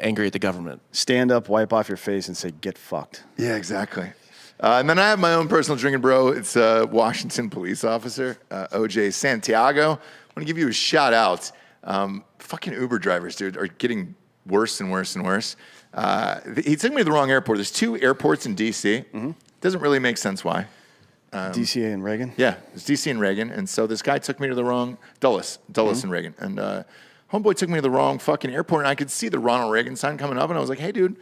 angry at the government. Stand up, wipe off your face, and say, get fucked. Yeah, exactly. And then I have my own personal drinking bro. It's a Washington police officer, OJ Santiago. I want to give you a shout out. Fucking Uber drivers, dude, are getting worse and worse and worse. He took me to the wrong airport. There's 2 airports in D.C. Doesn't really make sense why. DCA and Reagan? Yeah, it's D.C. and Reagan. And so this guy took me to the wrong, Dulles and Reagan. And homeboy took me to the wrong fucking airport, and I could see the Ronald Reagan sign coming up, and I was like, hey, dude,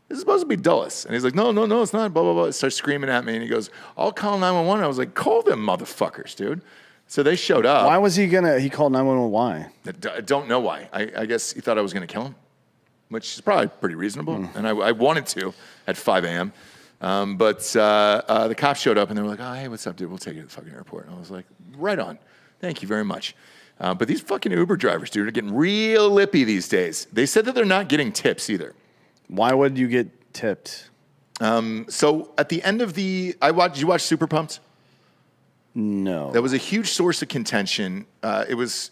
this is supposed to be Dulles. And he's like, no, it's not, blah, blah, blah. He starts screaming at me, and he goes, I'll call 911. I was like, call them motherfuckers, dude. So they showed up. Why was he he called 911? Why? I don't know why. I guess he thought I was going to kill him, which is probably pretty reasonable. And I wanted to at 5 a.m. But the cops showed up, and they were like, oh, hey, what's up, dude? We'll take you to the fucking airport. And I was like, right on. Thank you very much. But these fucking Uber drivers, dude, are getting real lippy these days. They said that they're not getting tips either. Why would you get tipped? So at the end of did you watch Super Pumped? No. That was a huge source of contention. It was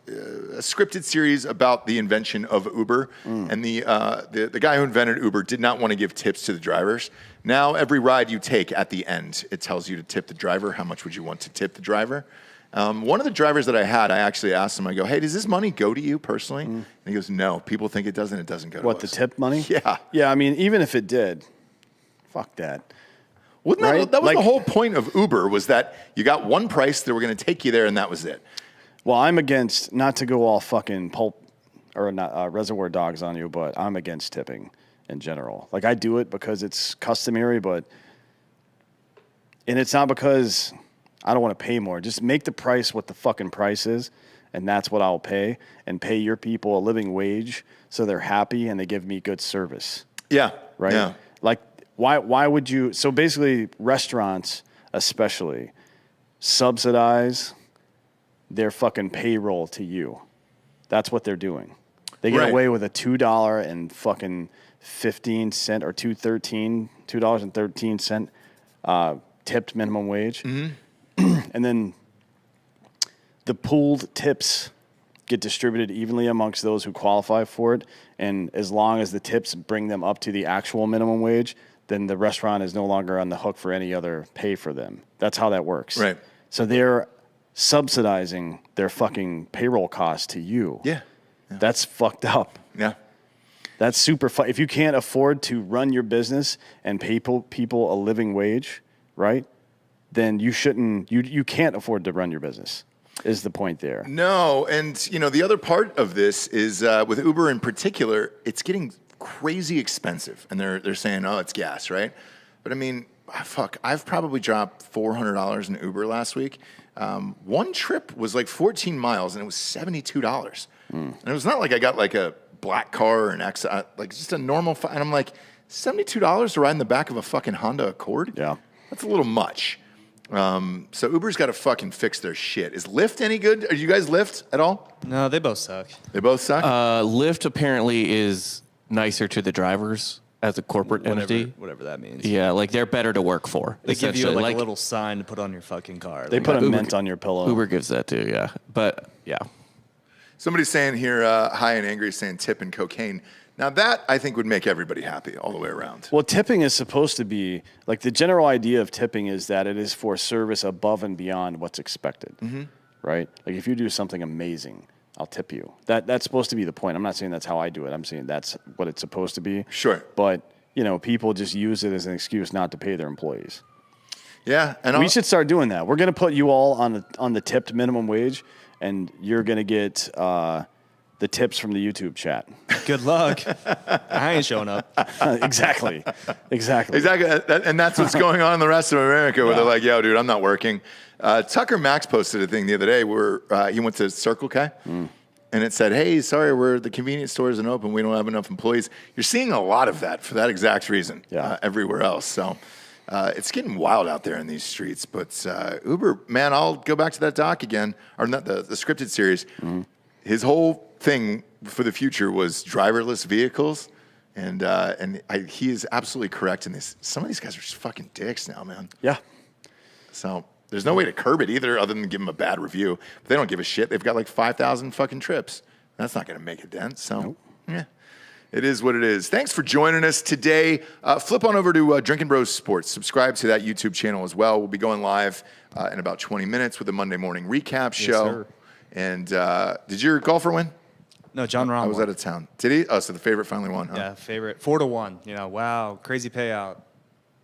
a scripted series about the invention of Uber, and the guy who invented Uber did not want to give tips to the drivers. Now every ride you take at the end, it tells you to tip the driver. How much would you want to tip the driver? One of the drivers that I had, I actually asked him, I go, hey, does this money go to you personally? And he goes, no, people think it does, and it doesn't go to us. What, the tip money? Yeah. Yeah, I mean, even if it did, fuck that. That was the whole point of Uber, was that you got one price, they were going to take you there, and that was it. Well, I'm against, not to go all fucking pulp or not Reservoir Dogs on you, but I'm against tipping in general. Like, I do it because it's customary, and it's not because I don't want to pay more. Just make the price what the fucking price is, and that's what I'll pay, and pay your people a living wage so they're happy and they give me good service. Yeah. Right? Yeah. Like, why would you? So basically, restaurants especially subsidize their fucking payroll to you. That's what they're doing. They get away with a $2 and fucking 15 cent or $2.13 tipped minimum wage. And then the pooled tips get distributed evenly amongst those who qualify for it. And as long as the tips bring them up to the actual minimum wage, then the restaurant is no longer on the hook for any other pay for them. That's how that works. Right. So they're subsidizing their fucking payroll costs to you. Yeah. That's fucked up. Yeah. That's super fun. If you can't afford to run your business and pay people a living wage, right, then you shouldn't. You can't afford to run your business. Is the point there? No, and the other part of this is with Uber in particular, it's getting crazy expensive, and they're saying, oh, it's gas, right? But I mean, fuck, I've probably dropped $400 in Uber last week. One trip was like 14 miles, and it was $72. And it was not like I got like a black car or an X, like just a normal. And I'm like, $72 to ride in the back of a fucking Honda Accord? Yeah, that's a little much. So Uber's got to fucking fix their shit. Is Lyft any good? Are you guys Lyft at all? No, they both suck. They both suck? Lyft apparently is nicer to the drivers as a corporate entity. Whatever that means. Yeah, like they're better to work for. They give you like a little sign to put on your fucking car. They put a mint on your pillow. Uber gives that too, yeah. But yeah. Somebody's saying here, high and angry, saying tip and cocaine. Now that, I think, would make everybody happy all the way around. Well, tipping is supposed to be, like, the general idea of tipping is that it is for service above and beyond what's expected, right? Like, if you do something amazing, I'll tip you. That's supposed to be the point. I'm not saying that's how I do it. I'm saying that's what it's supposed to be. Sure. But people just use it as an excuse not to pay their employees. Yeah, and we should start doing that. We're going to put you all on the tipped minimum wage, and you're going to get the tips from the YouTube chat. Good luck. I ain't showing up. Exactly. And that's what's going on in the rest of America, where they're like, yo, dude, I'm not working. Tucker Max posted a thing the other day where he went to Circle K, and it said, hey, sorry, the convenience store isn't open. We don't have enough employees. You're seeing a lot of that for that exact reason everywhere else. So it's getting wild out there in these streets. But Uber, man, I'll go back to that doc again, or not the scripted series. His whole thing for the future was driverless vehicles. And he is absolutely correct in this. Some of these guys are just fucking dicks now, man. Yeah. So there's no way to curb it either other than give them a bad review. But they don't give a shit. They've got like 5,000 fucking trips. That's not going to make a dent. So, yeah, it is what it is. Thanks for joining us today. Flip on over to Drinkin' Bros Sports. Subscribe to that YouTube channel as well. We'll be going live in about 20 minutes with a Monday morning recap show. Sir. And did your golfer win? No, John Rahm. I was out of town. Did he? Oh, so the favorite finally won, huh? Yeah, favorite. 4-1. Wow, crazy payout.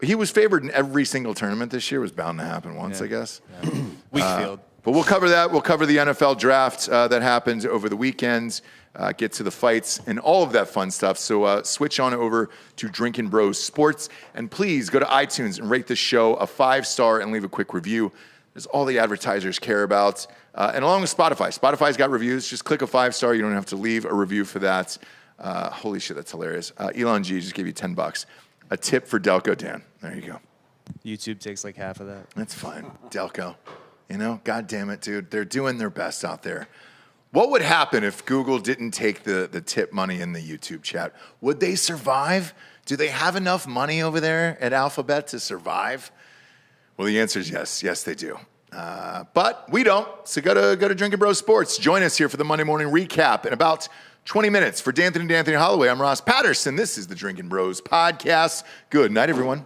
He was favored in every single tournament this year. It was bound to happen once, I guess. Yeah. Weak field. But we'll cover that. We'll cover the NFL draft that happened over the weekend, get to the fights and all of that fun stuff. So switch on over to Drinkin' Bros Sports. And please go to iTunes and rate this show a 5-star and leave a quick review. There's all the advertisers care about. And along with Spotify. Spotify's got reviews. Just click a 5-star. You don't have to leave a review for that. Holy shit, that's hilarious. Elon G just gave you $10. A tip for Delco Dan. There you go. YouTube takes like half of that. That's fine. Delco. God damn it, dude. They're doing their best out there. What would happen if Google didn't take the tip money in the YouTube chat? Would they survive? Do they have enough money over there at Alphabet to survive? Well, the answer is yes. Yes, they do. But we don't. So go to Drinkin' Bros Sports. Join us here for the Monday morning recap in about 20 minutes. For D'Anthony Holloway, I'm Ross Patterson. This is the Drinkin' Bros podcast. Good night, everyone.